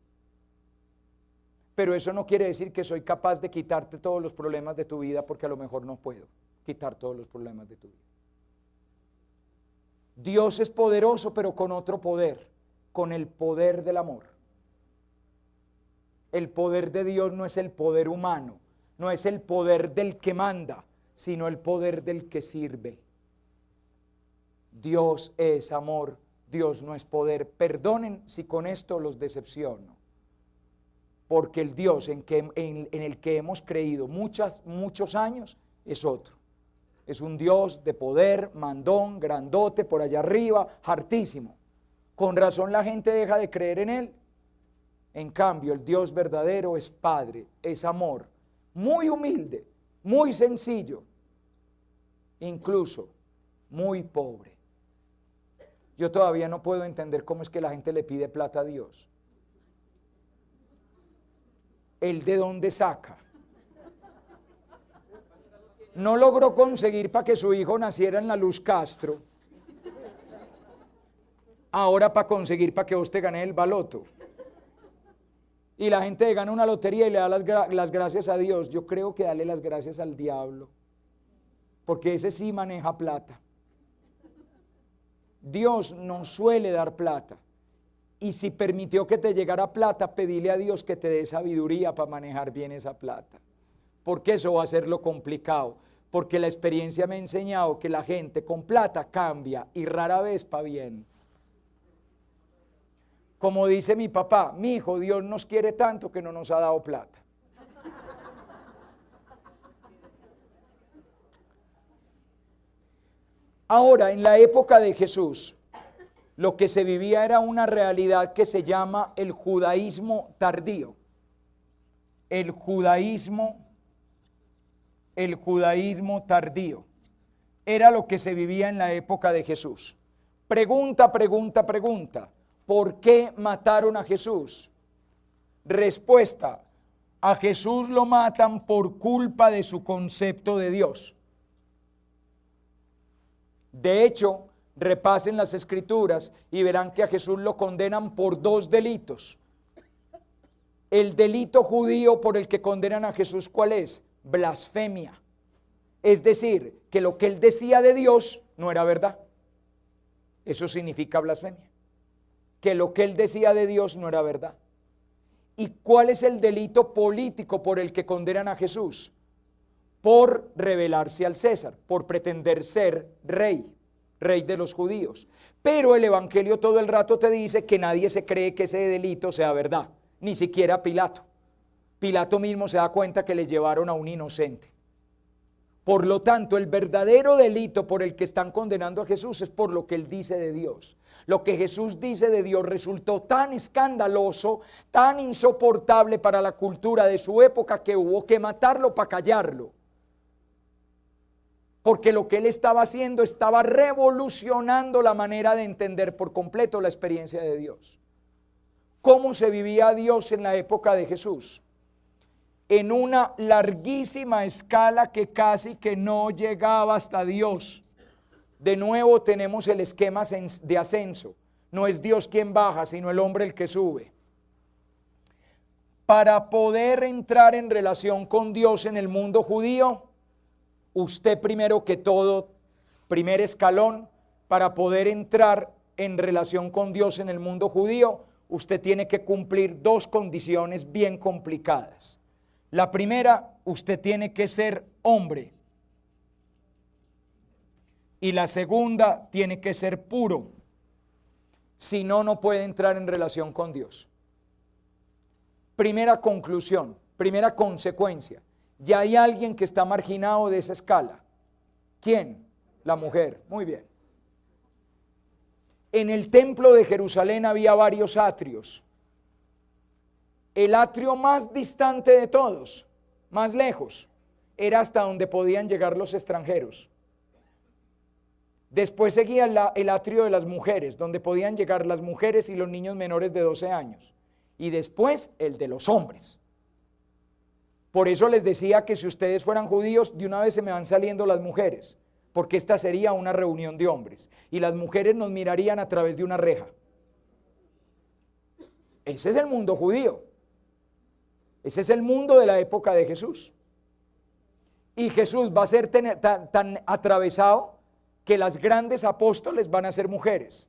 Pero eso no quiere decir que soy capaz de quitarte todos los problemas de tu vida, porque a lo mejor no puedo quitar todos los problemas de tu vida. Dios es poderoso, pero con otro poder, con el poder del amor. El poder de Dios no es el poder humano, no es el poder del que manda, sino el poder del que sirve. Dios es amor, Dios no es poder. Perdonen si con esto los decepciono, porque el Dios en el que hemos creído muchos años es otro. Es un Dios de poder, mandón, grandote, por allá arriba, hartísimo. Con razón la gente deja de creer en Él. En cambio, el Dios verdadero es Padre, es amor, muy humilde, muy sencillo, incluso muy pobre. Yo todavía no puedo entender cómo es que la gente le pide plata a Dios. ¿Él de dónde saca? No logró conseguir para que su hijo naciera en la Luz Castro. Ahora para conseguir para que vos te ganes el baloto. Y la gente gana una lotería y le da las gracias a Dios. Yo creo que darle las gracias al diablo, porque ese sí maneja plata. Dios no suele dar plata. Y si permitió que te llegara plata, pedile a Dios que te dé sabiduría para manejar bien esa plata. Porque eso va a ser lo complicado. Porque la experiencia me ha enseñado que la gente con plata cambia y rara vez para bien. Como dice mi papá, mi hijo, Dios nos quiere tanto que no nos ha dado plata. Ahora, en la época de Jesús, lo que se vivía era una realidad que se llama el judaísmo tardío. El judaísmo tardío. Era lo que se vivía en la época de Jesús. Pregunta. ¿Por qué mataron a Jesús? Respuesta: a Jesús lo matan por culpa de su concepto de Dios. De hecho, repasen las escrituras y verán que a Jesús lo condenan por dos delitos. El delito judío por el que condenan a Jesús, ¿cuál es? Blasfemia. Es decir, que lo que él decía de Dios no era verdad. Eso significa blasfemia. Que lo que él decía de Dios no era verdad. ¿Y cuál es el delito político por el que condenan a Jesús? Por rebelarse al César, por pretender ser rey de los judíos. Pero el evangelio todo el rato te dice que nadie se cree que ese delito sea verdad, ni siquiera Pilato. Pilato mismo se da cuenta que le llevaron a un inocente. Por lo tanto, el verdadero delito por el que están condenando a Jesús es por lo que él dice de Dios. Lo que Jesús dice de Dios resultó tan escandaloso, tan insoportable para la cultura de su época que hubo que matarlo para callarlo. Porque lo que él estaba haciendo estaba revolucionando la manera de entender por completo la experiencia de Dios. ¿Cómo se vivía a Dios en la época de Jesús? En una larguísima escala que casi que no llegaba hasta Dios. De nuevo tenemos el esquema de ascenso. No es Dios quien baja, sino el hombre el que sube. Para poder entrar en relación con Dios en el mundo judío, usted primero que todo, primer escalón, para poder entrar en relación con Dios en el mundo judío, usted tiene que cumplir dos condiciones bien complicadas. La primera, usted tiene que ser hombre. Y la segunda, tiene que ser puro. Si no, no puede entrar en relación con Dios. Primera conclusión, primera consecuencia. Ya hay alguien que está marginado de esa escala. ¿Quién? La mujer. Muy bien. En el templo de Jerusalén había varios atrios. El atrio más distante de todos, más lejos, era hasta donde podían llegar los extranjeros. Después seguía el atrio de las mujeres, donde podían llegar las mujeres y los niños menores de 12 años. Y después el de los hombres. Por eso les decía que si ustedes fueran judíos, de una vez se me van saliendo las mujeres, porque esta sería una reunión de hombres. Y las mujeres nos mirarían a través de una reja. Ese es el mundo judío. Ese es el mundo de la época de Jesús. Y Jesús va a ser tan atravesado que las grandes apóstoles van a ser mujeres.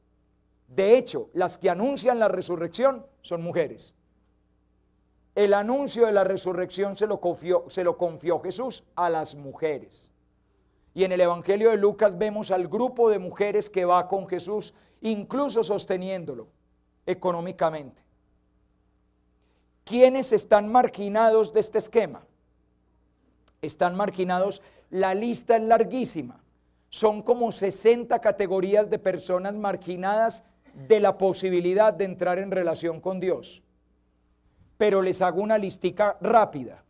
De hecho, las que anuncian la resurrección son mujeres. El anuncio de la resurrección se lo confió Jesús a las mujeres. Y en el Evangelio de Lucas vemos al grupo de mujeres que va con Jesús, incluso sosteniéndolo económicamente. ¿Quiénes están marginados de este esquema? Están marginados, la lista es larguísima. Son como 60 categorías de personas marginadas de la posibilidad de entrar en relación con Dios. Pero les hago una listica rápida.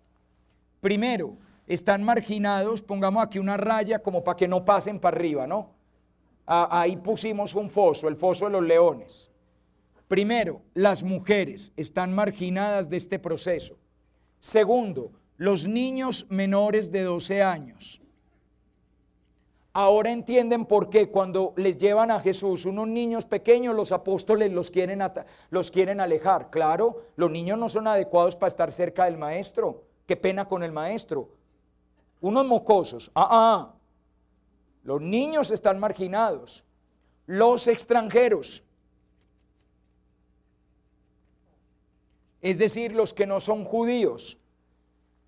Primero, están marginados, pongamos aquí una raya como para que no pasen para arriba, ¿no? Ahí pusimos un foso, el foso de los leones. Primero, las mujeres están marginadas de este proceso. Segundo, los niños menores de 12 años. Ahora entienden por qué cuando les llevan a Jesús unos niños pequeños, los apóstoles los quieren alejar. Claro, los niños no son adecuados para estar cerca del maestro. Qué pena con el maestro. Unos mocosos. Los niños están marginados. Los extranjeros. Es decir, los que no son judíos.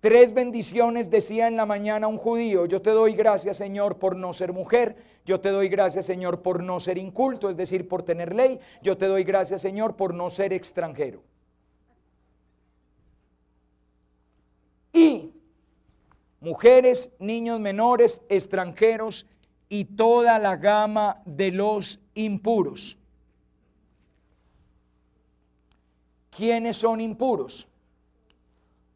3 bendiciones decía en la mañana un judío: yo te doy gracias, Señor, por no ser mujer, yo te doy gracias, Señor, por no ser inculto, es decir, por tener ley, yo te doy gracias, Señor, por no ser extranjero. Y mujeres, niños menores, extranjeros y toda la gama de los impuros. ¿Quiénes son impuros?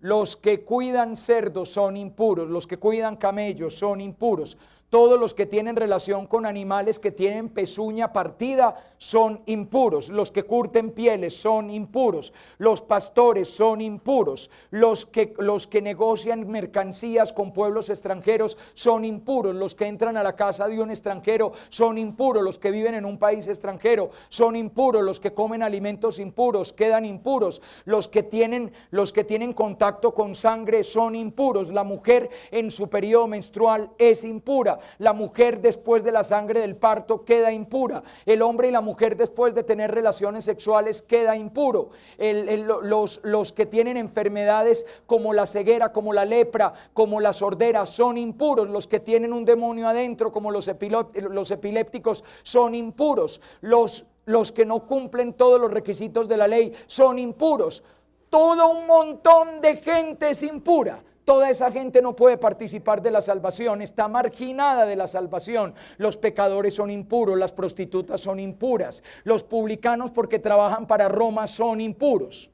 Los que cuidan cerdos son impuros, los que cuidan camellos son impuros. Todos los que tienen relación con animales que tienen pezuña partida son impuros. Los que curten pieles son impuros. Los pastores son impuros. Los que negocian mercancías con pueblos extranjeros son impuros. Los que entran a la casa de un extranjero son impuros. Los que viven en un país extranjero son impuros. Los que comen alimentos impuros quedan impuros. Los que tienen contacto con sangre son impuros. La mujer en su periodo menstrual es impura. La mujer después de la sangre del parto queda impura. El hombre y la mujer después de tener relaciones sexuales queda impuro. Los que tienen enfermedades como la ceguera, como la lepra, como la sordera son impuros. Los que tienen un demonio adentro como los epilépticos son impuros. Los que no cumplen todos los requisitos de la ley son impuros. Todo un montón de gente es impura. Toda esa gente no puede participar de la salvación, está marginada de la salvación. Los pecadores son impuros, las prostitutas son impuras, los publicanos porque trabajan para Roma son impuros.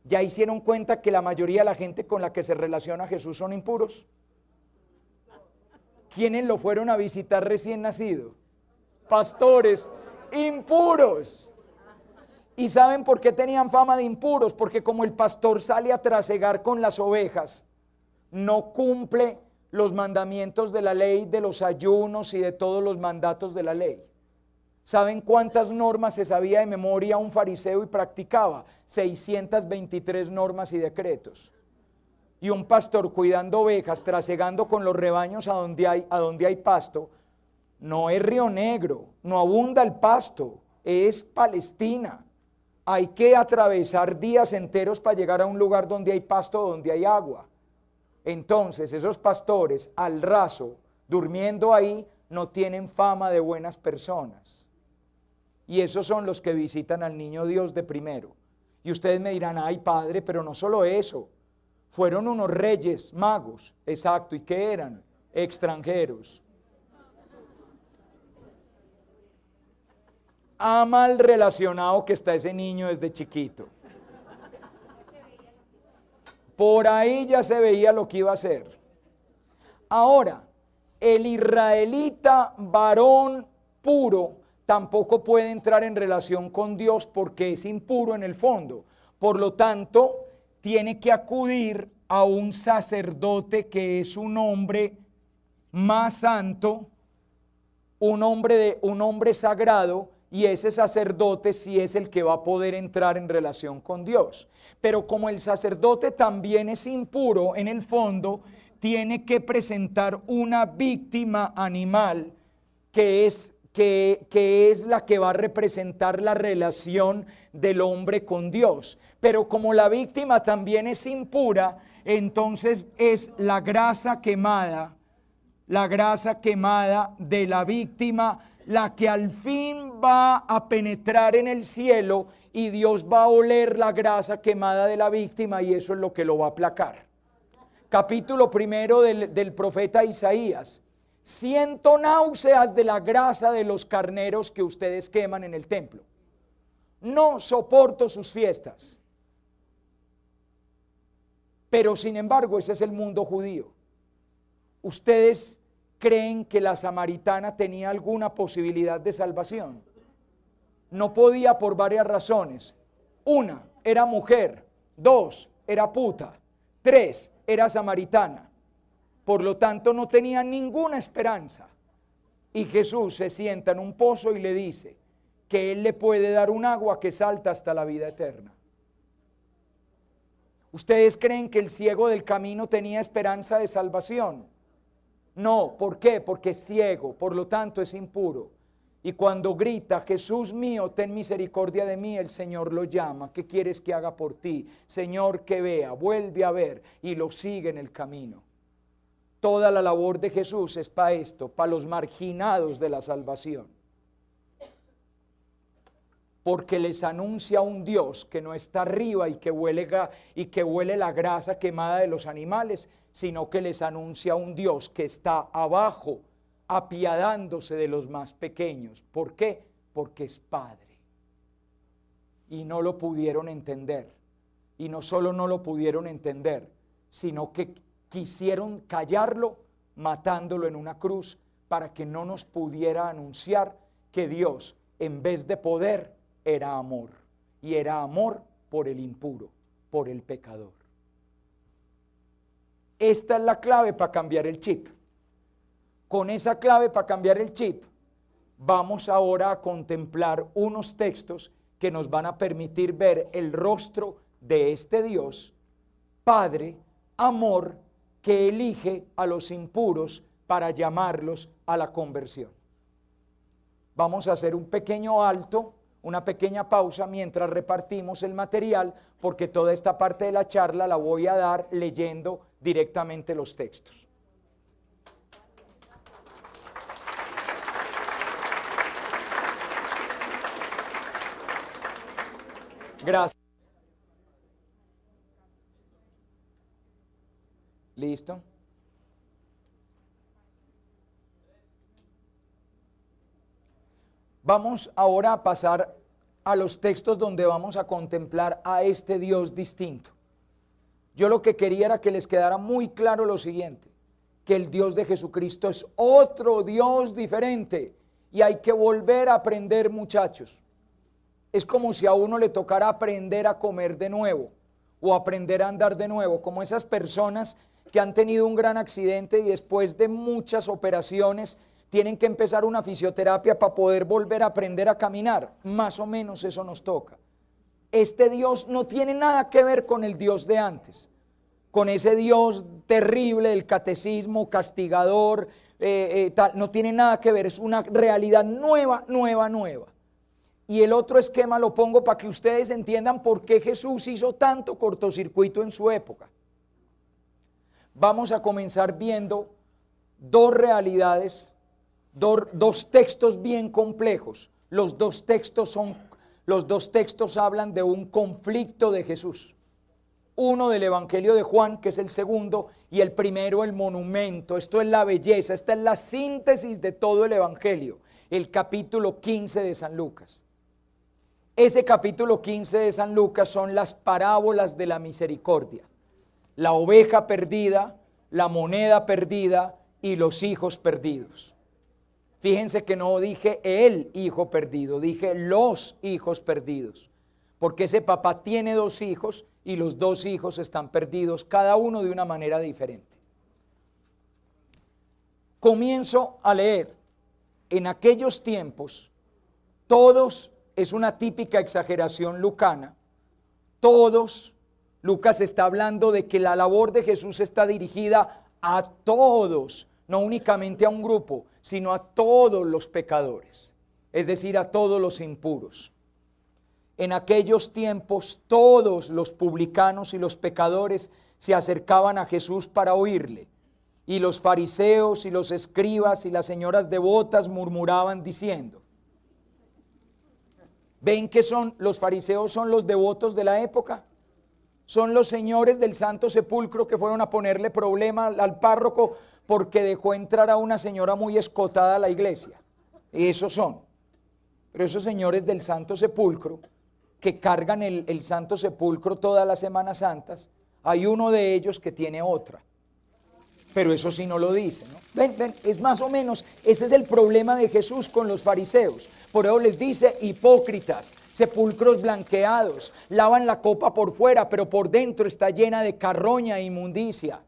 ¿Ya hicieron cuenta que la mayoría de la gente con la que se relaciona Jesús son impuros? ¿Quiénes lo fueron a visitar recién nacido? Pastores impuros. ¿Y saben por qué tenían fama de impuros? Porque como el pastor sale a trasegar con las ovejas, no cumple los mandamientos de la ley, de los ayunos y de todos los mandatos de la ley. ¿Saben cuántas normas se sabía de memoria un fariseo y practicaba? 623 normas y decretos. Y un pastor cuidando ovejas, trasegando con los rebaños a donde hay pasto, no es Río Negro, no abunda el pasto, es Palestina. Hay que atravesar días enteros para llegar a un lugar donde hay pasto, donde hay agua. Entonces esos pastores al raso, durmiendo ahí, no tienen fama de buenas personas. Y esos son los que visitan al niño Dios de primero. Y ustedes me dirán: ay padre, pero no solo eso. Fueron unos reyes magos, exacto. ¿Y qué eran? Extranjeros. Mal relacionado que está ese niño desde chiquito. Por ahí ya se veía lo que iba a hacer. Ahora, el israelita varón puro tampoco puede entrar en relación con Dios porque es impuro en el fondo. Por lo tanto, tiene que acudir a un sacerdote que es un hombre más santo, un hombre sagrado. Y ese sacerdote sí es el que va a poder entrar en relación con Dios. Pero como el sacerdote también es impuro en el fondo, tiene que presentar una víctima animal que es la que va a representar la relación del hombre con Dios. Pero como la víctima también es impura, entonces es la grasa quemada la grasa quemada de la víctima, la que al fin va a penetrar en el cielo y Dios va a oler la grasa quemada de la víctima y eso es lo que lo va a aplacar. Capítulo 1 del profeta Isaías. Siento náuseas de la grasa de los carneros que ustedes queman en el templo. No soporto sus fiestas. Pero sin embargo, ese es el mundo judío. ¿Ustedes creen que la samaritana tenía alguna posibilidad de salvación? No podía por varias razones. 1, era mujer. 2, era puta. 3, era samaritana. Por lo tanto, no tenía ninguna esperanza. Y Jesús se sienta en un pozo y le dice que Él le puede dar un agua que salta hasta la vida eterna. ¿Ustedes creen que el ciego del camino tenía esperanza de salvación? No, ¿por qué? Porque es ciego, por lo tanto es impuro. Y cuando grita, Jesús mío, ten misericordia de mí, el Señor lo llama. ¿Qué quieres que haga por ti? Señor, que vea, vuelve a ver y lo sigue en el camino. Toda la labor de Jesús es para esto, para los marginados de la salvación. Porque les anuncia un Dios que no está arriba y que huele la grasa quemada de los animales, sino que les anuncia un Dios que está abajo, apiadándose de los más pequeños. ¿Por qué? Porque es Padre. Y no lo pudieron entender. Y no solo no lo pudieron entender, sino que quisieron callarlo, matándolo en una cruz, para que no nos pudiera anunciar que Dios, en vez de poder, era amor, y era amor por el impuro, por el pecador. Esta es la clave para cambiar el chip. Con esa clave para cambiar el chip, vamos ahora a contemplar unos textos que nos van a permitir ver el rostro de este Dios, Padre, amor, que elige a los impuros para llamarlos a la conversión. Vamos a hacer un pequeño alto, una pequeña pausa mientras repartimos el material, porque toda esta parte de la charla la voy a dar leyendo directamente los textos. Gracias. ¿Listo? Vamos ahora a pasar a los textos donde vamos a contemplar a este Dios distinto. Yo lo que quería era que les quedara muy claro lo siguiente, que el Dios de Jesucristo es otro Dios diferente y hay que volver a aprender, muchachos. Es como si a uno le tocara aprender a comer de nuevo o aprender a andar de nuevo, como esas personas que han tenido un gran accidente y después de muchas operaciones tienen que empezar una fisioterapia para poder volver a aprender a caminar. Más o menos eso nos toca. Este Dios no tiene nada que ver con el Dios de antes, con ese Dios terrible del catecismo, castigador, no tiene nada que ver, es una realidad nueva. Y el otro esquema lo pongo para que ustedes entiendan por qué Jesús hizo tanto cortocircuito en su época. Vamos a comenzar viendo dos realidades, dos textos bien complejos. Los dos textos hablan de un conflicto de Jesús. Uno del Evangelio de Juan, que es el segundo, y el primero el monumento. Esto es la belleza, esta es la síntesis de todo el Evangelio, el capítulo 15 de San Lucas. Ese capítulo 15 de San Lucas son las parábolas de la misericordia. La oveja perdida, la moneda perdida y los hijos perdidos. Fíjense que no dije el hijo perdido, dije los hijos perdidos. Porque ese papá tiene dos hijos y los dos hijos están perdidos, cada uno de una manera diferente. Comienzo a leer. En aquellos tiempos, todos, es una típica exageración lucana, todos, Lucas está hablando de que la labor de Jesús está dirigida a todos, no únicamente a un grupo, sino a todos los pecadores, es decir, a todos los impuros. En aquellos tiempos todos los publicanos y los pecadores se acercaban a Jesús para oírle, Y los fariseos y los escribas y las señoras devotas murmuraban diciendo. ¿Ven que los fariseos son los devotos de la época? Son los señores del Santo Sepulcro que fueron a ponerle problema al párroco porque dejó entrar a una señora muy escotada a la iglesia. Esos son. Pero esos señores del Santo Sepulcro que cargan el Santo Sepulcro todas las Semanas Santas, hay uno de ellos que tiene otra. Pero eso sí no lo dice, ¿no? Ven, es más o menos, ese es el problema de Jesús con los fariseos. Por eso les dice hipócritas, sepulcros blanqueados, lavan la copa por fuera, pero por dentro está llena de carroña e inmundicia.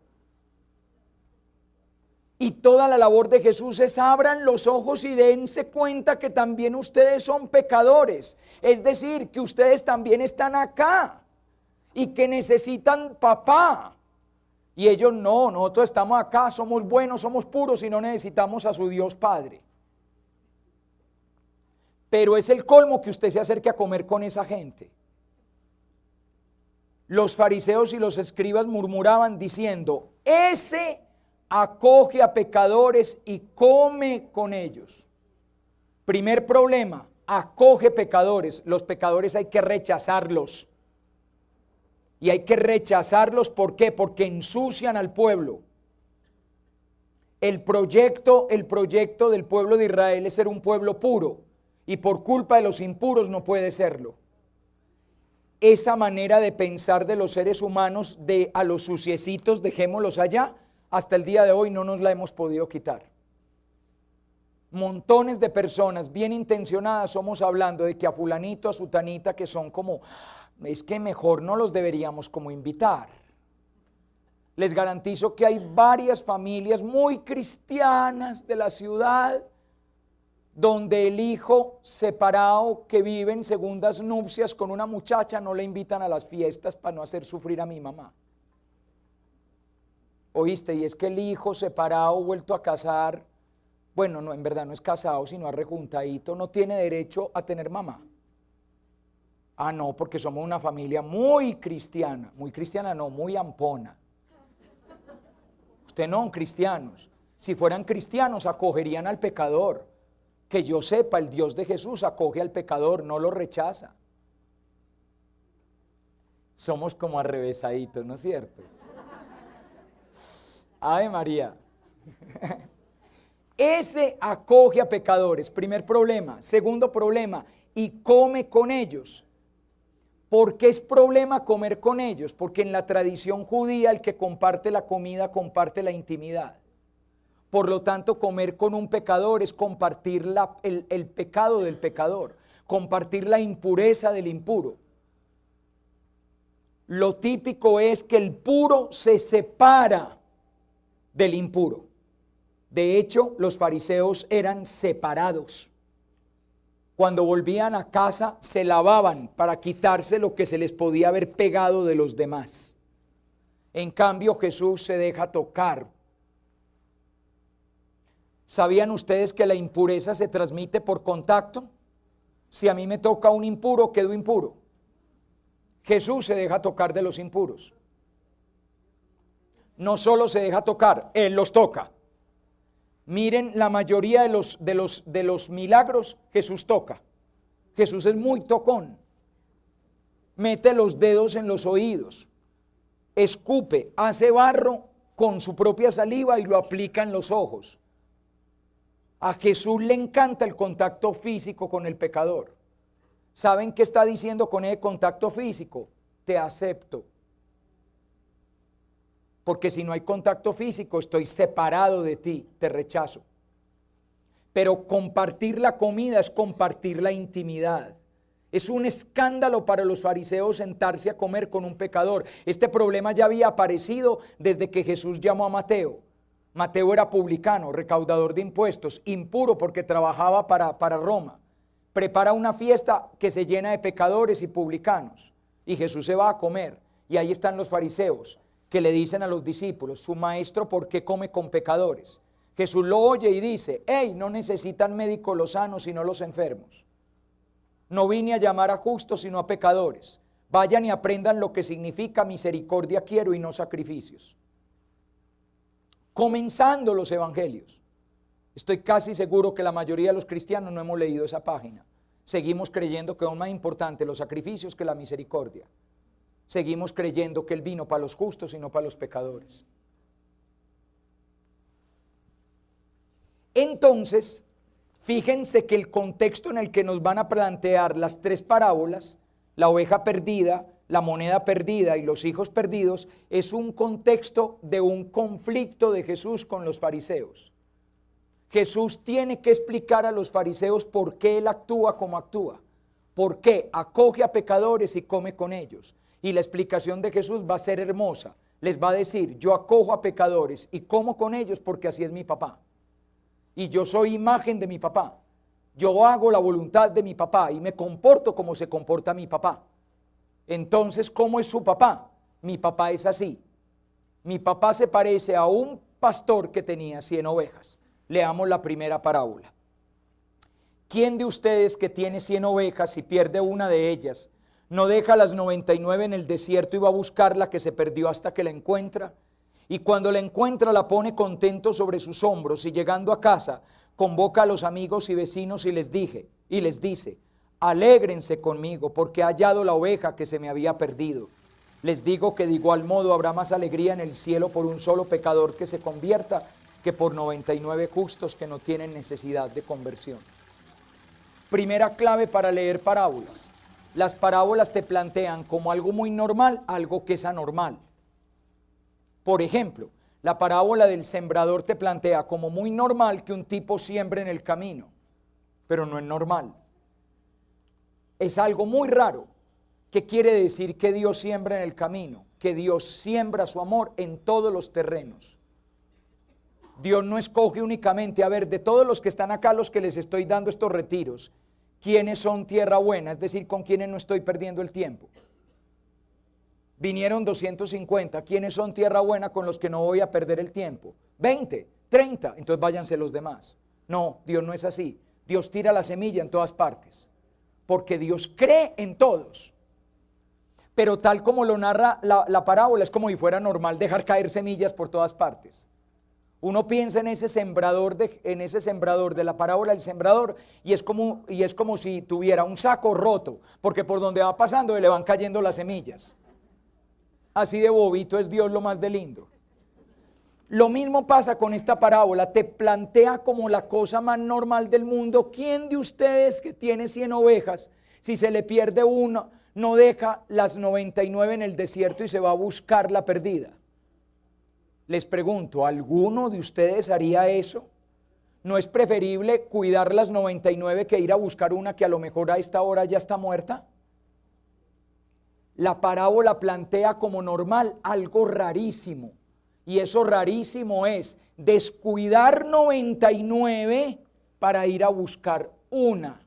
Y toda la labor de Jesús es abran los ojos y dense cuenta que también ustedes son pecadores. Es decir, que ustedes también están acá y que necesitan papá. Y ellos no, nosotros estamos acá, somos buenos, somos puros y no necesitamos a su Dios Padre. Pero es el colmo que usted se acerque a comer con esa gente. Los fariseos y los escribas murmuraban diciendo, ese acoge a pecadores y come con ellos. Primer problema, acoge pecadores. Los pecadores hay que rechazarlos. Y hay que rechazarlos, ¿por qué? Porque ensucian al pueblo. El proyecto del pueblo de Israel es ser un pueblo puro. Y por culpa de los impuros no puede serlo. Esa manera de pensar de los seres humanos, de a los suciecitos dejémoslos allá, hasta el día de hoy no nos la hemos podido quitar. Montones de personas bien intencionadas somos hablando de que a fulanito, a sutanita, que son como, es que mejor no los deberíamos como invitar. Les garantizo que hay varias familias muy cristianas de la ciudad donde el hijo separado que vive en segundas nupcias con una muchacha no le invitan a las fiestas para no hacer sufrir a mi mamá. ¿Oíste? Y es que el hijo separado, vuelto a casar, bueno, no, en verdad no es casado, sino arrejuntadito, no tiene derecho a tener mamá. Ah, no, porque somos una familia muy cristiana no, muy ampona. Ustedes no son cristianos. Si fueran cristianos acogerían al pecador. Que yo sepa, el Dios de Jesús acoge al pecador, no lo rechaza. Somos como arrevesaditos, ¿no es cierto? Ave María. Ese acoge a pecadores, primer problema. Segundo problema, y come con ellos. ¿Por qué es problema comer con ellos? Porque en la tradición judía el que comparte la comida comparte la intimidad. Por lo tanto, comer con un pecador es compartir el pecado del pecador, compartir la impureza del impuro. Lo típico es que el puro se separa del impuro. De hecho, los fariseos eran separados. Cuando volvían a casa, se lavaban para quitarse lo que se les podía haber pegado de los demás. En cambio, Jesús se deja tocar. ¿Sabían ustedes que la impureza se transmite por contacto? Si a mí me toca un impuro, quedo impuro. Jesús se deja tocar de los impuros. No solo se deja tocar, Él los toca. Miren, la mayoría de los milagros Jesús toca. Jesús es muy tocón. Mete los dedos en los oídos, escupe, hace barro con su propia saliva y lo aplica en los ojos. A Jesús le encanta el contacto físico con el pecador. ¿Saben qué está diciendo con ese contacto físico? Te acepto. Porque si no hay contacto físico, estoy separado de ti, te rechazo. Pero compartir la comida es compartir la intimidad. Es un escándalo para los fariseos sentarse a comer con un pecador. Este problema ya había aparecido desde que Jesús llamó a Mateo. Mateo era publicano, recaudador de impuestos, impuro porque trabajaba para Roma. Prepara una fiesta que se llena de pecadores y publicanos. Y Jesús se va a comer. Y ahí están los fariseos que le dicen a los discípulos, su maestro, ¿por qué come con pecadores? Jesús lo oye y dice, hey, no necesitan médicos los sanos, sino los enfermos. No vine a llamar a justos, sino a pecadores. Vayan y aprendan lo que significa misericordia quiero y no sacrificios. comenzando los evangelios. Estoy casi seguro que la mayoría de los cristianos no hemos leído esa página. Seguimos creyendo que es más importante los sacrificios que la misericordia. Seguimos creyendo que Él vino para los justos y no para los pecadores. Entonces, fíjense que el contexto en el que nos van a plantear las tres parábolas, la oveja perdida, la moneda perdida y los hijos perdidos, es un contexto de un conflicto de Jesús con los fariseos. Jesús tiene que explicar a los fariseos por qué Él actúa como actúa, por qué acoge a pecadores y come con ellos. Y la explicación de Jesús va a ser hermosa. Les va a decir, yo acojo a pecadores y como con ellos porque así es mi papá. Y yo soy imagen de mi papá. Yo hago la voluntad de mi papá y me comporto como se comporta mi papá. Entonces, ¿cómo es su papá? Mi papá es así. Mi papá se parece a un pastor que tenía 100 ovejas. Leamos la primera parábola. ¿Quién de ustedes que tiene 100 ovejas y pierde una de ellas, no deja las 99 en el desierto y va a buscar la que se perdió hasta que la encuentra? Y cuando la encuentra la pone contento sobre sus hombros y llegando a casa convoca a los amigos y vecinos y les dice, alégrense conmigo porque he hallado la oveja que se me había perdido. Les digo que de igual modo habrá más alegría en el cielo por un solo pecador que se convierta que por 99 justos que no tienen necesidad de conversión. Primera clave para leer parábolas. Las parábolas te plantean como algo muy normal, algo que es anormal. Por ejemplo, la parábola del sembrador te plantea como muy normal que un tipo siembre en el camino, pero no es normal. Es algo muy raro. ¿Qué quiere decir que Dios siembra en el camino? Que Dios siembra su amor en todos los terrenos. Dios no escoge únicamente, a ver, de todos los que están acá, los que les estoy dando estos retiros, ¿quiénes son tierra buena? Es decir, ¿con quiénes no estoy perdiendo el tiempo? Vinieron 250, ¿quiénes son tierra buena con los que no voy a perder el tiempo? 20, 30, entonces váyanse los demás. No, Dios no es así. Dios tira la semilla en todas partes, porque Dios cree en todos. Pero tal como lo narra la parábola, es como si fuera normal dejar caer semillas por todas partes. Uno piensa en ese sembrador de la parábola del sembrador y es como si tuviera un saco roto, porque por donde va pasando le van cayendo las semillas. Así de bobito es Dios, lo más de lindo. Lo mismo pasa con esta parábola, te plantea como la cosa más normal del mundo. ¿Quién de ustedes que tiene 100 ovejas, si se le pierde una, no deja las 99 en el desierto y se va a buscar la perdida? Les pregunto, ¿alguno de ustedes haría eso? ¿No es preferible cuidar las 99 que ir a buscar una que a lo mejor a esta hora ya está muerta? La parábola plantea como normal algo rarísimo. Y eso rarísimo es descuidar 99 para ir a buscar una.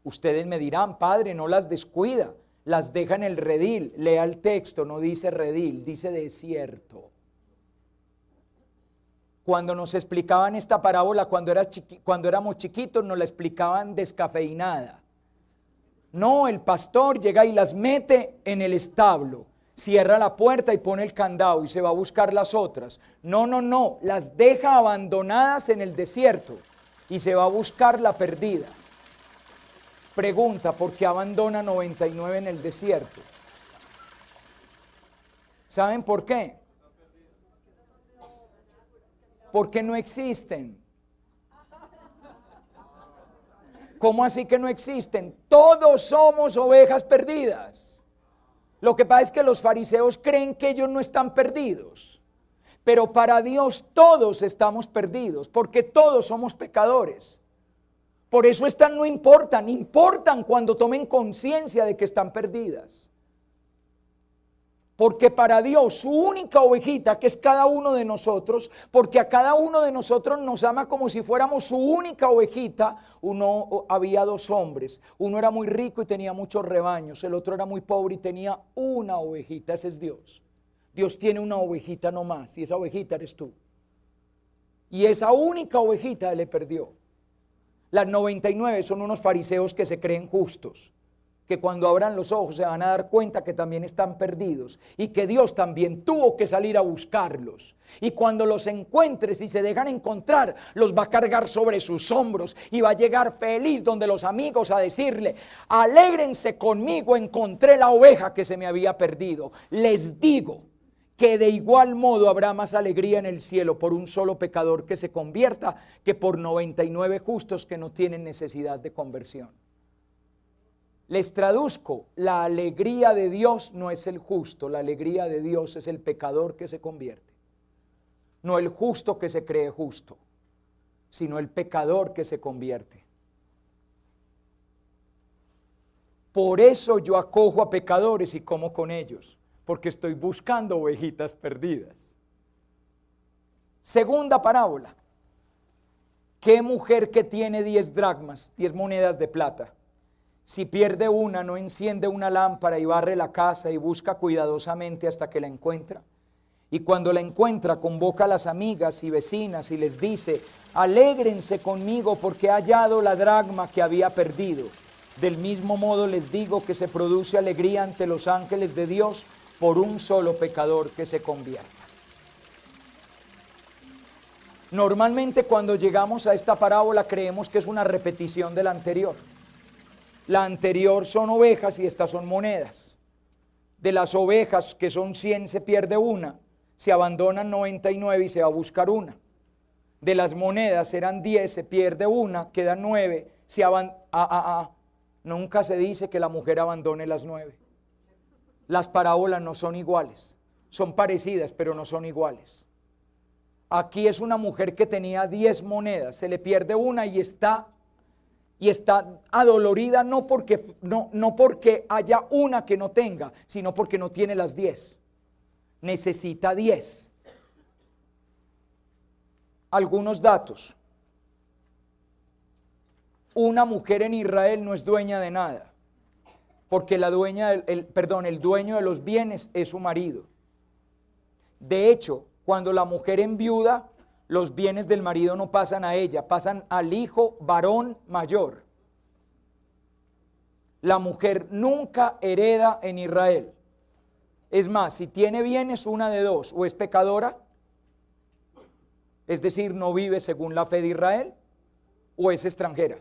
Ustedes me dirán, padre, no las descuida. Las deja en el redil. Lea el texto, no dice redil, dice desierto. Cuando nos explicaban esta parábola, cuando éramos chiquitos, nos la explicaban descafeinada. No, el pastor llega y las mete en el establo, cierra la puerta y pone el candado y se va a buscar las otras. No, las deja abandonadas en el desierto y se va a buscar la perdida. Pregunta, ¿por qué abandona 99 en el desierto? ¿Saben por qué? Porque no existen. ¿Cómo así que no existen? Todos somos ovejas perdidas. Lo que pasa es que los fariseos creen que ellos no están perdidos. Pero para Dios todos estamos perdidos, porque todos somos pecadores. Por eso estas no importan cuando tomen conciencia de que están perdidas. Porque para Dios su única ovejita, que es cada uno de nosotros, porque a cada uno de nosotros nos ama como si fuéramos su única ovejita. Había dos hombres, uno era muy rico y tenía muchos rebaños, el otro era muy pobre y tenía una ovejita. Ese es Dios. Dios tiene una ovejita nomás y esa ovejita eres tú. Y esa única ovejita le perdió. Las 99 son unos fariseos que se creen justos. que cuando abran los ojos se van a dar cuenta que también están perdidos y que Dios también tuvo que salir a buscarlos. Y cuando los encuentres y se dejan encontrar, los va a cargar sobre sus hombros y va a llegar feliz donde los amigos a decirle: alégrense conmigo, encontré la oveja que se me había perdido. Les digo que de igual modo habrá más alegría en el cielo por un solo pecador que se convierta que por 99 justos que no tienen necesidad de conversión. Les traduzco: la alegría de Dios no es el justo, la alegría de Dios es el pecador que se convierte. No el justo que se cree justo, sino el pecador que se convierte. Por eso yo acojo a pecadores y como con ellos, porque estoy buscando ovejitas perdidas. Segunda parábola. ¿Qué mujer que tiene 10 dracmas, 10 monedas de plata, si pierde una, no enciende una lámpara y barre la casa y busca cuidadosamente hasta que la encuentra? Y cuando la encuentra, convoca a las amigas y vecinas y les dice: alégrense conmigo porque he hallado la dracma que había perdido. Del mismo modo les digo que se produce alegría ante los ángeles de Dios por un solo pecador que se convierta. Normalmente cuando llegamos a esta parábola creemos que es una repetición de la anterior. La anterior son ovejas y estas son monedas. De las ovejas, que son 100, se pierde una, se abandonan 99 y se va a buscar una. De las monedas eran 10, se pierde una, quedan 9, se abandonan. Nunca se dice que la mujer abandone las 9. Las parábolas no son iguales, son parecidas pero no son iguales. Aquí es una mujer que tenía 10 monedas, se le pierde una y está adolorida no porque haya una que no tenga, sino porque no tiene las 10. Necesita 10. Algunos datos. Una mujer en Israel no es dueña de nada, porque el dueño de los bienes es su marido. De hecho, cuando la mujer enviuda, los bienes del marido no pasan a ella, pasan al hijo varón mayor. La mujer nunca hereda en Israel. Es más, si tiene bienes, una de dos: o es pecadora, es decir, no vive según la fe de Israel, o es extranjera.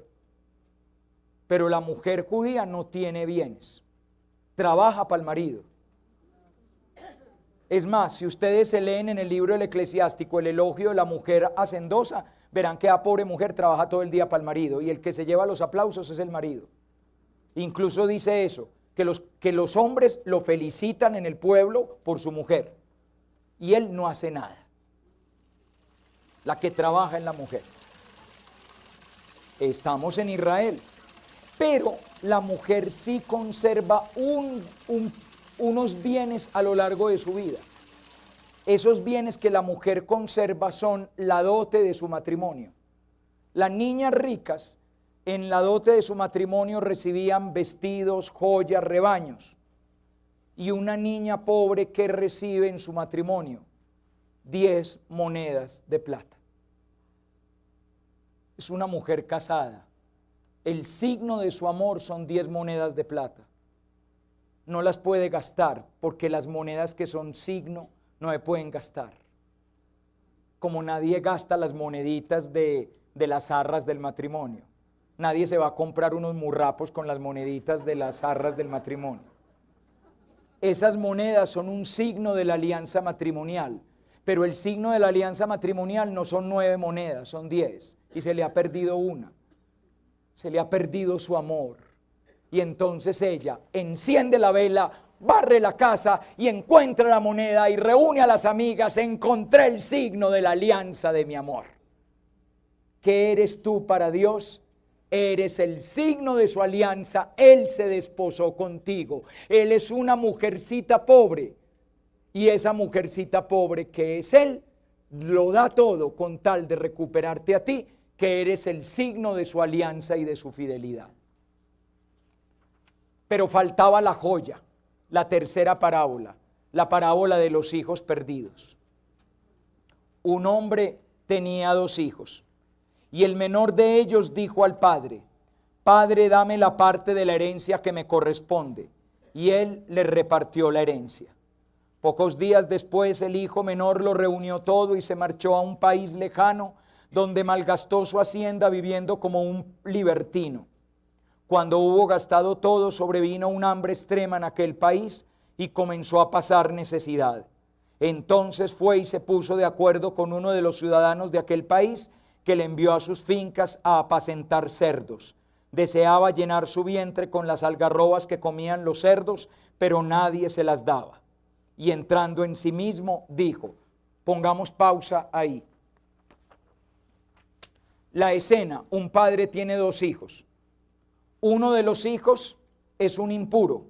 Pero la mujer judía no tiene bienes, trabaja para el marido. Es más, si ustedes se leen en el libro del Eclesiástico el elogio de la mujer hacendosa, verán que la pobre mujer trabaja todo el día para el marido y el que se lleva los aplausos es el marido. Incluso dice eso, que los hombres lo felicitan en el pueblo por su mujer y él no hace nada. La que trabaja es la mujer. Estamos en Israel, pero la mujer sí conserva unos bienes a lo largo de su vida. Esos bienes que la mujer conserva son la dote de su matrimonio. Las niñas ricas en la dote de su matrimonio recibían vestidos, joyas, rebaños. Y una niña pobre, que recibe en su matrimonio 10 monedas de plata. Es una mujer casada. El signo de su amor son 10 monedas de plata. No las puede gastar porque las monedas que son signo no se pueden gastar. Como nadie gasta las moneditas de las arras del matrimonio. Nadie se va a comprar unos murrapos con las moneditas de las arras del matrimonio. Esas monedas son un signo de la alianza matrimonial, pero el signo de la alianza matrimonial no son 9 monedas, son 10, y se le ha perdido una. Se le ha perdido su amor. Y entonces ella enciende la vela, barre la casa y encuentra la moneda y reúne a las amigas: encontré el signo de la alianza de mi amor. ¿Qué eres tú para Dios? Eres el signo de su alianza. Él se desposó contigo. Él es una mujercita pobre. Y esa mujercita pobre que es Él, lo da todo con tal de recuperarte a ti, que eres el signo de su alianza y de su fidelidad. Pero faltaba la joya, la tercera parábola, la parábola de los hijos perdidos. Un hombre tenía 2 hijos, y el menor de ellos dijo al padre: Padre, dame la parte de la herencia que me corresponde. Y él le repartió la herencia. Pocos días después el hijo menor lo reunió todo y se marchó a un país lejano, donde malgastó su hacienda viviendo como un libertino. Cuando hubo gastado todo, sobrevino un hambre extrema en aquel país y comenzó a pasar necesidad. Entonces fue y se puso de acuerdo con uno de los ciudadanos de aquel país, que le envió a sus fincas a apacentar cerdos. Deseaba llenar su vientre con las algarrobas que comían los cerdos, pero nadie se las daba. Y entrando en sí mismo, dijo, pongamos pausa ahí. La escena: un padre tiene dos hijos. Uno de los hijos es un impuro,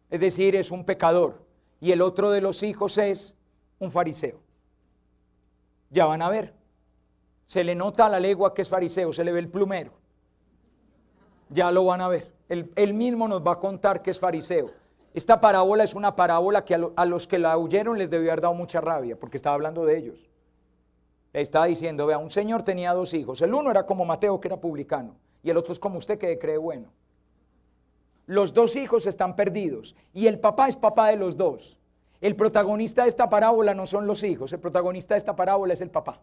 es decir, es un pecador, y el otro de los hijos es un fariseo. Ya van a ver, se le nota a la legua que es fariseo, se le ve el plumero. Ya lo van a ver, él mismo nos va a contar que es fariseo. Esta parábola es una parábola que a los que la oyeron les debió haber dado mucha rabia, porque estaba hablando de ellos. Estaba diciendo, vea, un señor tenía dos hijos, el uno era como Mateo, que era publicano, y el otro es como usted, que cree bueno. Los dos hijos están perdidos, y el papá es papá de los dos. El protagonista de esta parábola no son los hijos, el protagonista de esta parábola es el papá.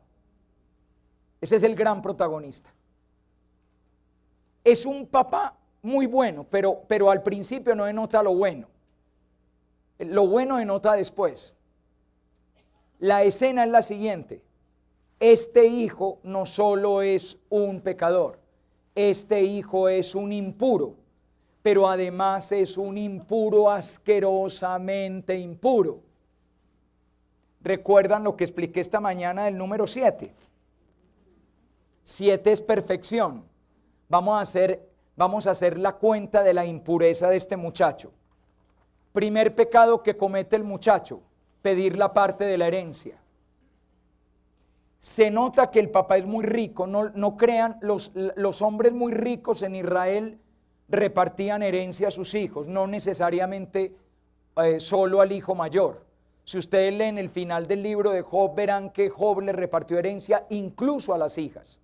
Ese es el gran protagonista. Es un papá muy bueno, pero al principio no denota lo bueno. Lo bueno denota después. La escena es la siguiente: este hijo no solo es un pecador, este hijo es un impuro, pero además es un impuro asquerosamente impuro. ¿Recuerdan lo que expliqué esta mañana del número 7? 7 es perfección. Vamos a hacer la cuenta de la impureza de este muchacho. Primer pecado que comete el muchacho: pedir la parte de la herencia. Se nota que el papá es muy rico. No crean, los hombres muy ricos en Israel repartían herencia a sus hijos, no necesariamente solo al hijo mayor. Si ustedes leen el final del libro de Job, verán que Job le repartió herencia incluso a las hijas.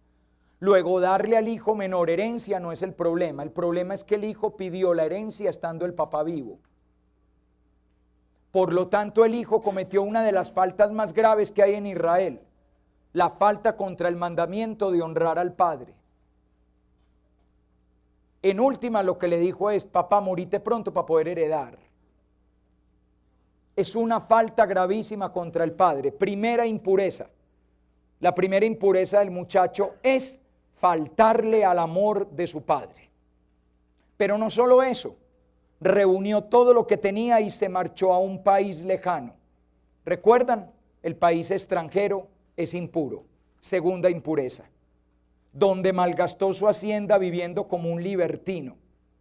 Luego, darle al hijo menor herencia no es el problema es que el hijo pidió la herencia estando el papá vivo. Por lo tanto, el hijo cometió una de las faltas más graves que hay en Israel: la falta contra el mandamiento de honrar al padre. En última, lo que le dijo es: papá, morite pronto para poder heredar. Es una falta gravísima contra el padre. Primera impureza. La primera impureza del muchacho es faltarle al amor de su padre. Pero no solo eso, reunió todo lo que tenía y se marchó a un país lejano. ¿Recuerdan? El país extranjero es impuro. Segunda impureza, donde malgastó su hacienda viviendo como un libertino,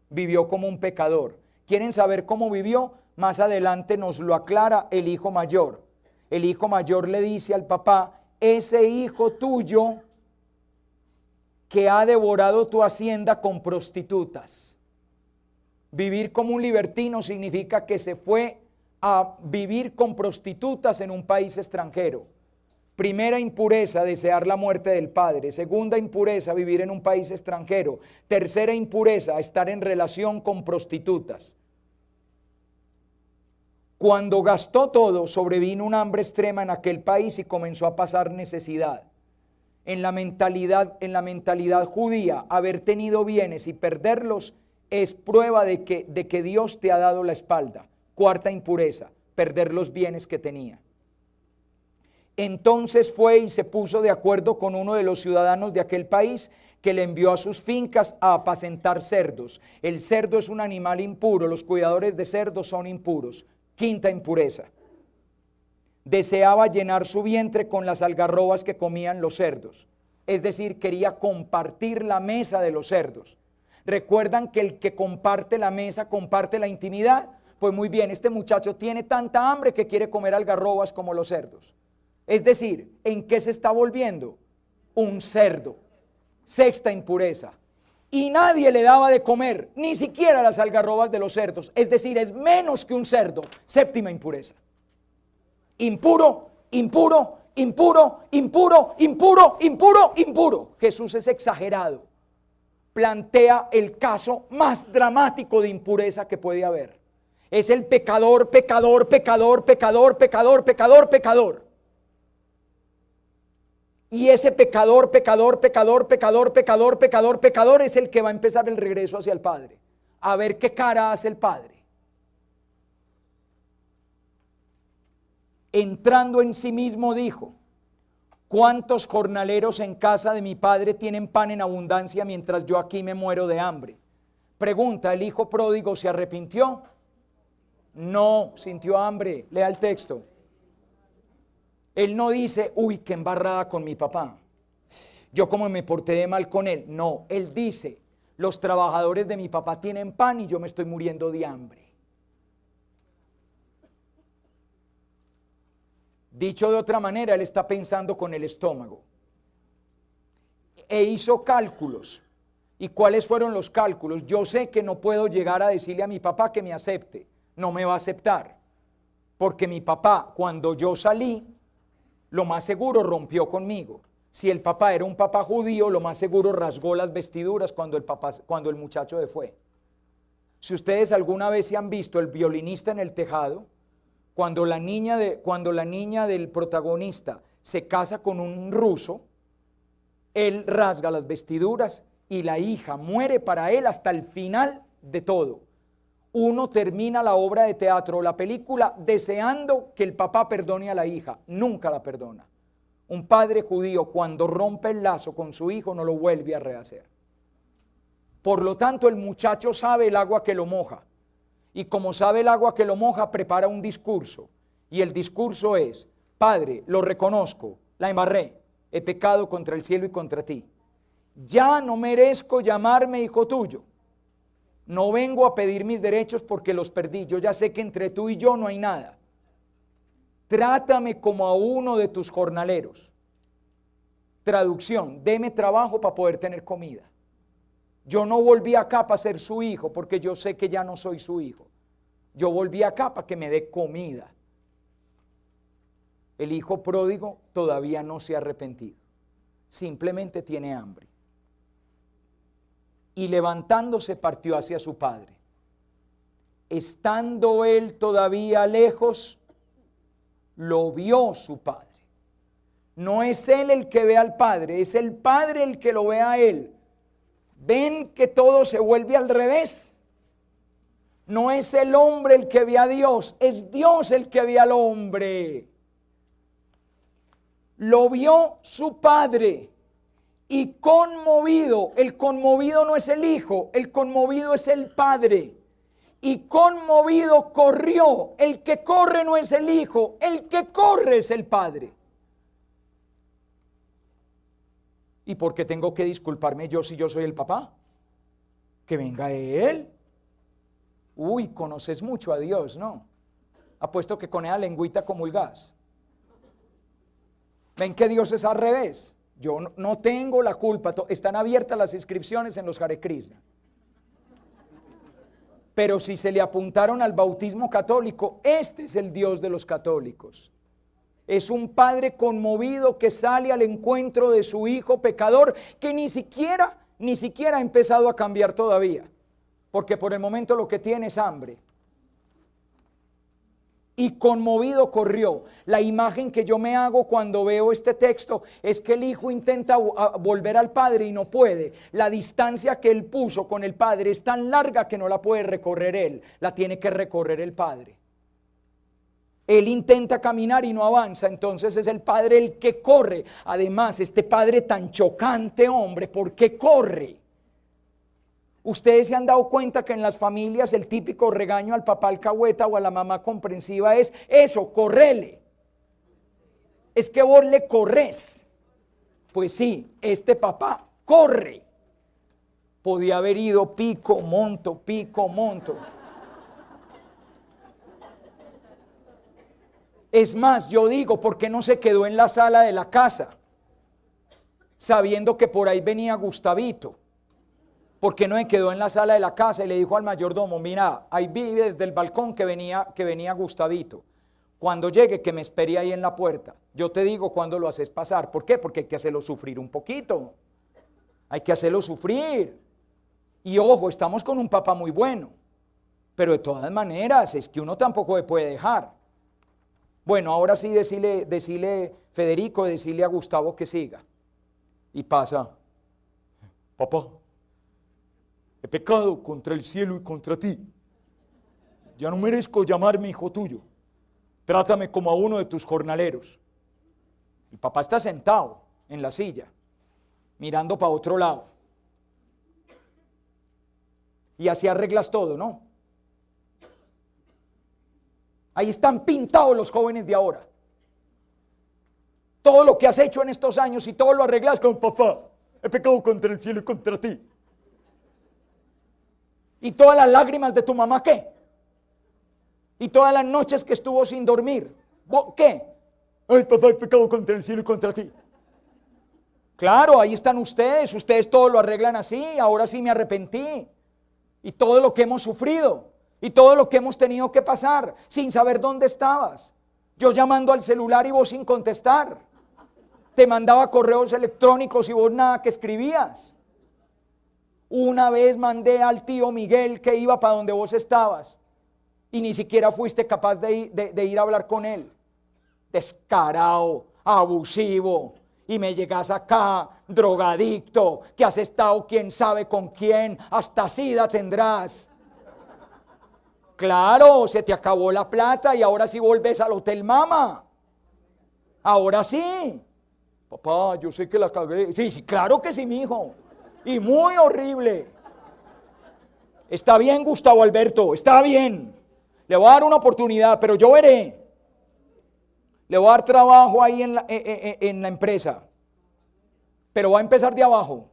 vivió como un pecador. ¿Quieren saber cómo vivió? Más adelante nos lo aclara el hijo mayor. El hijo mayor le dice al papá: ese hijo tuyo que ha devorado tu hacienda con prostitutas. Vivir como un libertino significa que se fue a vivir con prostitutas en un país extranjero. Primera impureza, desear la muerte del padre. Segunda impureza, vivir en un país extranjero. Tercera impureza, estar en relación con prostitutas. Cuando gastó todo, sobrevino un hambre extrema en aquel país y comenzó a pasar necesidad. En la mentalidad judía, haber tenido bienes y perderlos es prueba de que Dios te ha dado la espalda. Cuarta impureza, perder los bienes que tenía. Entonces fue y se puso de acuerdo con uno de los ciudadanos de aquel país, que le envió a sus fincas a apacentar cerdos. El cerdo es un animal impuro, los cuidadores de cerdos son impuros. Quinta impureza. Deseaba llenar su vientre con las algarrobas que comían los cerdos. Es decir, quería compartir la mesa de los cerdos. ¿Recuerdan que el que comparte la mesa comparte la intimidad? Pues muy bien, este muchacho tiene tanta hambre que quiere comer algarrobas como los cerdos. Es decir, ¿en qué se está volviendo? Un cerdo. Sexta impureza. Y nadie le daba de comer, ni siquiera las algarrobas de los cerdos. Es decir, es menos que un cerdo. Séptima impureza. Impuro, impuro, impuro, impuro, impuro, impuro, impuro. Jesús es exagerado. plantea el caso más dramático de impureza que puede haber. Es el pecador, pecador, pecador, pecador, pecador, pecador, pecador. Y ese pecador, pecador, pecador, pecador, pecador, pecador, pecador es el que va a empezar el regreso hacia el Padre. A ver qué cara hace el Padre. Entrando en sí mismo dijo: ¿cuántos jornaleros en casa de mi padre tienen pan en abundancia mientras yo aquí me muero de hambre? Pregunta, ¿el hijo pródigo se arrepintió? No, sintió hambre. Lea el texto. Él no dice, uy, qué embarrada con mi papá, yo como me porté de mal con él. No, él dice, los trabajadores de mi papá tienen pan y yo me estoy muriendo de hambre. Dicho de otra manera, él está pensando con el estómago. E hizo cálculos. ¿Y cuáles fueron los cálculos? Yo sé que no puedo llegar a decirle a mi papá que me acepte. No me va a aceptar. Porque mi papá, cuando yo salí, lo más seguro rompió conmigo. Si el papá era un papá judío, lo más seguro rasgó las vestiduras cuando el muchacho se fue. Si ustedes alguna vez se han visto el violinista en el tejado, cuando la niña del protagonista se casa con un ruso, él rasga las vestiduras y la hija muere para él hasta el final de todo. Uno termina la obra de teatro o la película deseando que el papá perdone a la hija, nunca la perdona. Un padre judío cuando rompe el lazo con su hijo no lo vuelve a rehacer. Por lo tanto, el muchacho sabe el agua que lo moja. Y como sabe el agua que lo moja, prepara un discurso. Y el discurso es: Padre, lo reconozco, la embarré, he pecado contra el cielo y contra ti. Ya no merezco llamarme hijo tuyo. No vengo a pedir mis derechos porque los perdí. Yo ya sé que entre tú y yo no hay nada. Trátame como a uno de tus jornaleros. Traducción: deme trabajo para poder tener comida. Yo no volví acá para ser su hijo porque yo sé que ya no soy su hijo. Yo volví acá para que me dé comida. El hijo pródigo todavía no se ha arrepentido. Simplemente tiene hambre. Y levantándose partió hacia su padre. Estando él todavía lejos, lo vio su padre. No es él el que ve al padre, es el padre el que lo ve a él. ¿Ven que todo se vuelve al revés? No es el hombre el que ve a Dios, es Dios el que ve al hombre. Lo vio su padre y conmovido, el conmovido no es el hijo, el conmovido es el padre. Y conmovido corrió. El que corre no es el hijo, el que corre es el padre. ¿Y por qué tengo que disculparme yo si yo soy el papá? Que venga él. Uy, conoces mucho a Dios, ¿no? Apuesto que con esa lengüita comulgás. Ven que Dios es al revés. Yo no tengo la culpa. Están abiertas las inscripciones en los Hare Krishna. Pero si se le apuntaron al bautismo católico, este es el Dios de los católicos. Es un padre conmovido que sale al encuentro de su hijo pecador que ni siquiera ha empezado a cambiar todavía, porque por el momento lo que tiene es hambre. Y conmovido corrió. La imagen que yo me hago cuando veo este texto es que el hijo intenta volver al padre y no puede. La distancia que él puso con el padre es tan larga que no la puede recorrer él, la tiene que recorrer el padre. Él intenta caminar y no avanza, entonces es el padre el que corre. Además, este padre tan chocante, hombre, ¿por qué corre? Ustedes se han dado cuenta que en las familias el típico regaño al papá alcahueta o a la mamá comprensiva es eso, correle. Es que vos le corres. Pues sí, este papá corre. Podía haber ido pico, monto, pico, monto. Es más, yo digo, ¿por qué no se quedó en la sala de la casa? Sabiendo que por ahí venía Gustavito. ¿Por qué no se quedó en la sala de la casa y le dijo al mayordomo, mira, ahí vi desde el balcón que venía Gustavito. Cuando llegue, que me espere ahí en la puerta. Yo te digo cuándo lo haces pasar. ¿Por qué? Porque hay que hacerlo sufrir un poquito. Hay que hacerlo sufrir. Y ojo, estamos con un papá muy bueno, pero de todas maneras es que uno tampoco le puede dejar. Bueno, ahora sí decile Federico, decirle a Gustavo que siga. Y pasa: papá, he pecado contra el cielo y contra ti. Ya no merezco llamarme hijo tuyo. Trátame como a uno de tus jornaleros. El papá está sentado en la silla, mirando para otro lado. Y así arreglas todo, ¿no? Ahí están pintados los jóvenes de ahora. Todo lo que has hecho en estos años y todo lo arreglas con: papá, he pecado contra el cielo y contra ti. ¿Y todas las lágrimas de tu mamá qué? ¿Y todas las noches que estuvo sin dormir? ¿Qué? Ay, papá, he pecado contra el cielo y contra ti. Claro, ahí están ustedes todo lo arreglan así: ahora sí me arrepentí. Y todo lo que hemos sufrido, y todo lo que hemos tenido que pasar, sin saber dónde estabas. Yo llamando al celular y vos sin contestar. Te mandaba correos electrónicos y vos nada que escribías. Una vez mandé al tío Miguel que iba para donde vos estabas, y ni siquiera fuiste capaz de ir a hablar con él. Descarado, abusivo. Y me llegas acá, drogadicto, que has estado quién sabe con quién, hasta sida tendrás. Claro, se te acabó la plata y ahora sí volves al Hotel Mama. Ahora sí. Papá, yo sé que la cagué. Sí, claro que sí, mijo. Y muy horrible. Está bien, Gustavo Alberto, está bien. Le voy a dar una oportunidad, pero yo veré. Le voy a dar trabajo ahí en la empresa, pero va a empezar de abajo.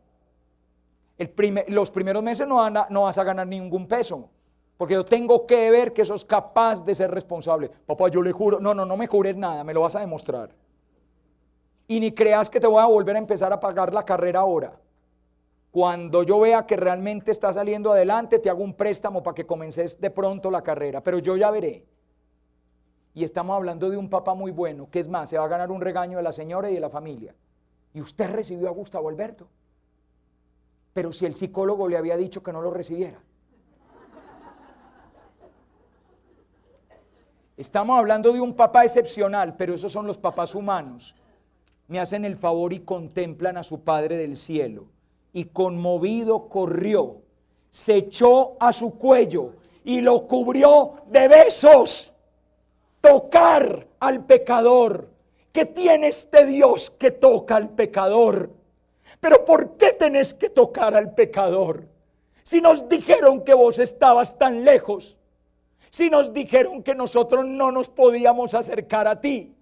Los primeros meses no vas a ganar ningún peso, porque yo tengo que ver que sos capaz de ser responsable. Papá, yo le juro. No me jures nada, me lo vas a demostrar. Y ni creas que te voy a volver a empezar a pagar la carrera ahora. Cuando yo vea que realmente está saliendo adelante, te hago un préstamo para que comences de pronto la carrera, pero yo ya veré. Y estamos hablando de un papá muy bueno, que es más, se va a ganar un regaño de la señora y de la familia. Y usted recibió a Gustavo Alberto. Pero si el psicólogo le había dicho que no lo recibiera. Estamos hablando de un papá excepcional, pero esos son los papás humanos. Me hacen el favor y contemplan a su Padre del cielo. Y conmovido corrió, se echó a su cuello y lo cubrió de besos. Tocar al pecador. ¿Qué tiene este Dios que toca al pecador? Pero ¿por qué tenés que tocar al pecador? Si nos dijeron que vos estabas tan lejos, si nos dijeron que nosotros no nos podíamos acercar a ti,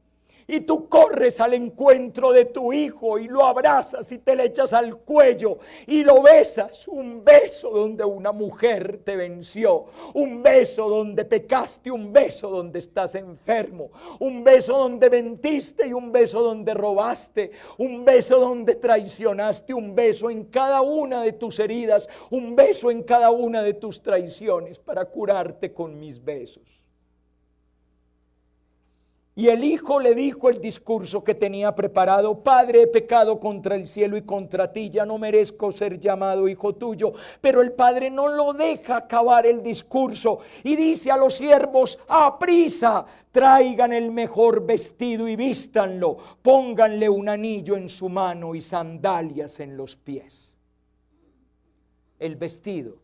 y tú corres al encuentro de tu hijo y lo abrazas y te le echas al cuello y lo besas, un beso donde una mujer te venció, un beso donde pecaste, un beso donde estás enfermo, un beso donde mentiste y un beso donde robaste, un beso donde traicionaste, un beso en cada una de tus heridas, un beso en cada una de tus traiciones para curarte con mis besos. Y el hijo le dijo el discurso que tenía preparado: Padre, he pecado contra el cielo y contra ti, ya no merezco ser llamado hijo tuyo. Pero el padre no lo deja acabar el discurso y dice a los siervos: aprisa, traigan el mejor vestido y vístanlo, pónganle un anillo en su mano y sandalias en los pies. El vestido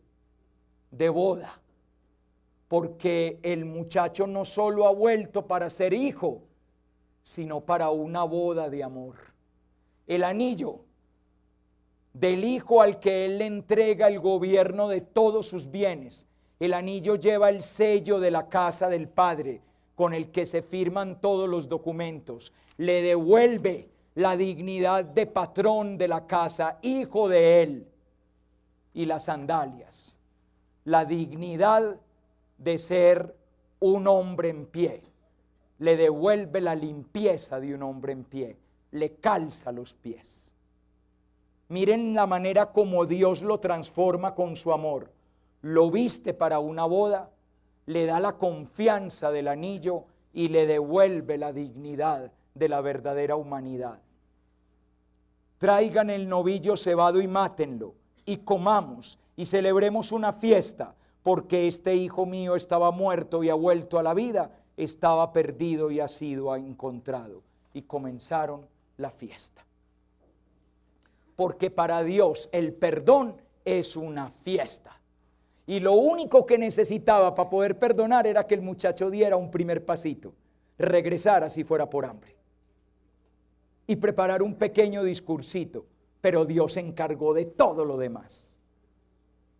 de boda. Porque el muchacho no solo ha vuelto para ser hijo, sino para una boda de amor. El anillo del hijo al que él le entrega el gobierno de todos sus bienes. El anillo lleva el sello de la casa del padre, con el que se firman todos los documentos. Le devuelve la dignidad de patrón de la casa, hijo de él. Y las sandalias, la dignidad de ser un hombre en pie, le devuelve la limpieza de un hombre en pie, le calza los pies. Miren la manera como Dios lo transforma con su amor. Lo viste para una boda, le da la confianza del anillo y le devuelve la dignidad de la verdadera humanidad. Traigan el novillo cebado y mátenlo, y comamos, y celebremos una fiesta, porque este hijo mío estaba muerto y ha vuelto a la vida, estaba perdido y ha sido encontrado. Y comenzaron la fiesta. Porque para Dios el perdón es una fiesta. Y lo único que necesitaba para poder perdonar era que el muchacho diera un primer pasito, regresara si fuera por hambre, y preparar un pequeño discursito, pero Dios se encargó de todo lo demás.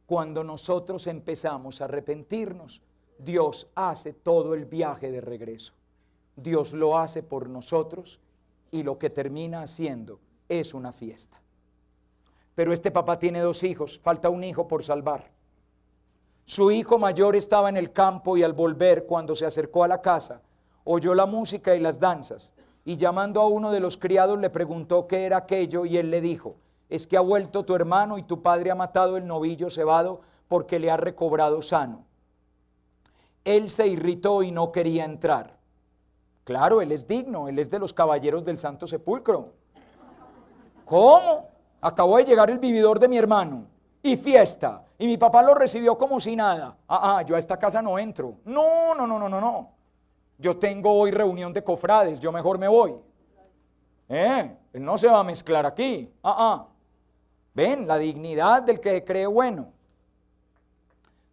Cuando nosotros empezamos a arrepentirnos, Dios hace todo el viaje de regreso. Dios lo hace por nosotros y lo que termina haciendo es una fiesta. Pero este papá tiene 2 hijos, falta un hijo por salvar. Su hijo mayor estaba en el campo y al volver, cuando se acercó a la casa, oyó la música y las danzas, y llamando a uno de los criados le preguntó qué era aquello, y él le dijo: es que ha vuelto tu hermano y tu padre ha matado el novillo cebado porque le ha recobrado sano. Él se irritó y no quería entrar. Claro, él es digno, él es de los caballeros del Santo Sepulcro. ¿Cómo? Acabó de llegar el vividor de mi hermano y fiesta, y mi papá lo recibió como si nada. Yo a esta casa no entro. No. Yo tengo hoy reunión de cofrades, yo mejor me voy. Él no se va a mezclar aquí. Ven, la dignidad del que cree bueno.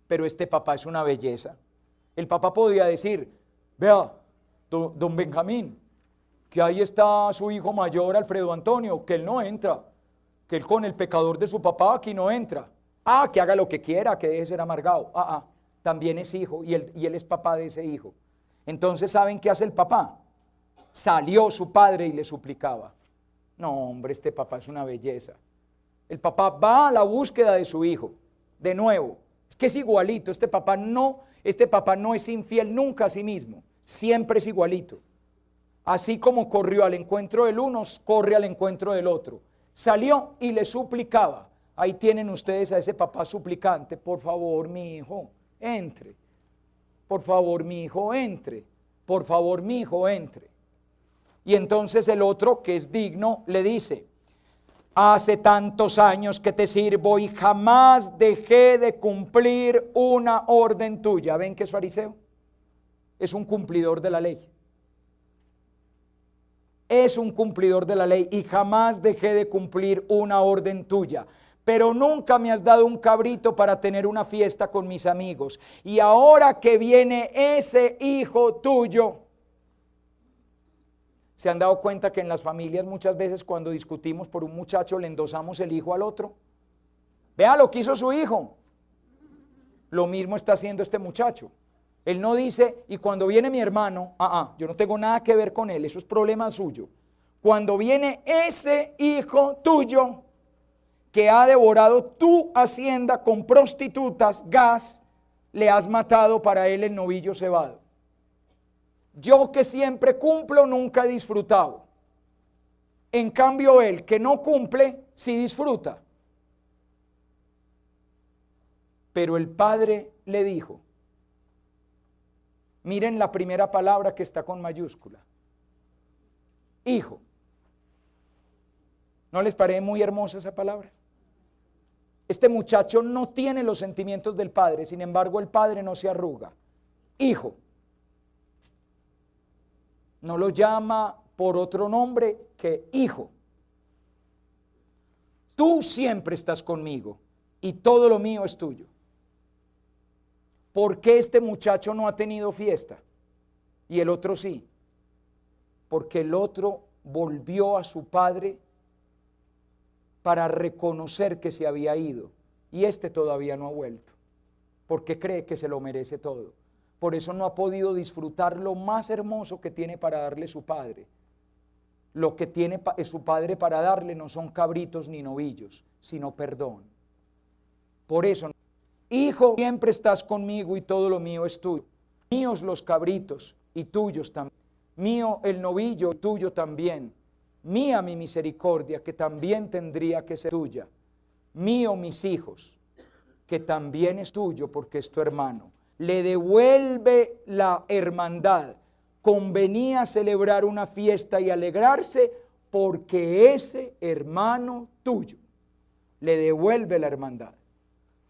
Pero este papá es una belleza. El papá podía decir: vea, don Benjamín, que ahí está su hijo mayor Alfredo Antonio, que él no entra, que él con el pecador de su papá aquí no entra. Que haga lo que quiera, que deje de ser amargado. También es hijo y él es papá de ese hijo. Entonces, ¿saben qué hace el papá? Salió su padre y le suplicaba. No, hombre, este papá es una belleza. El papá va a la búsqueda de su hijo, de nuevo. Es que es igualito, este papá no es infiel nunca a sí mismo, siempre es igualito. Así como corrió al encuentro del uno, corre al encuentro del otro. Salió y le suplicaba. Ahí tienen ustedes a ese papá suplicante: por favor, mi hijo, entre. Por favor, mi hijo, entre. Por favor, mi hijo, entre. Y entonces el otro, que es digno, le dice: hace tantos años que te sirvo y jamás dejé de cumplir una orden tuya. ¿Ven que es fariseo? Es un cumplidor de la ley. Es un cumplidor de la ley y jamás dejé de cumplir una orden tuya. Pero nunca me has dado un cabrito para tener una fiesta con mis amigos. Y ahora que viene ese hijo tuyo. ¿Se han dado cuenta que en las familias muchas veces cuando discutimos por un muchacho le endosamos el hijo al otro? Vea lo que hizo su hijo. Lo mismo está haciendo este muchacho. Él no dice: y cuando viene mi hermano, yo no tengo nada que ver con él, eso es problema suyo. Cuando viene ese hijo tuyo que ha devorado tu hacienda con prostitutas, gas, le has matado para él el novillo cebado. Yo que siempre cumplo, nunca he disfrutado. En cambio él que no cumple, sí disfruta. Pero el padre le dijo, miren la primera palabra que está con mayúscula: hijo. ¿No les parece muy hermosa esa palabra? Este muchacho no tiene los sentimientos del padre, sin embargo el padre no se arruga. Hijo. No lo llama por otro nombre que hijo. Tú siempre estás conmigo y todo lo mío es tuyo. ¿Por qué este muchacho no ha tenido fiesta y el otro sí? Porque el otro volvió a su padre para reconocer que se había ido y este todavía no ha vuelto, porque cree que se lo merece todo. Por eso no ha podido disfrutar lo más hermoso que tiene para darle su padre. Lo que tiene su padre para darle no son cabritos ni novillos, sino perdón. Por eso, hijo, siempre estás conmigo y todo lo mío es tuyo. Míos los cabritos y tuyos también. Mío el novillo y tuyo también. Mía mi misericordia, que también tendría que ser tuya. Mío mis hijos, que también es tuyo porque es tu hermano. Le devuelve la hermandad. Convenía celebrar una fiesta y alegrarse porque ese hermano tuyo le devuelve la hermandad.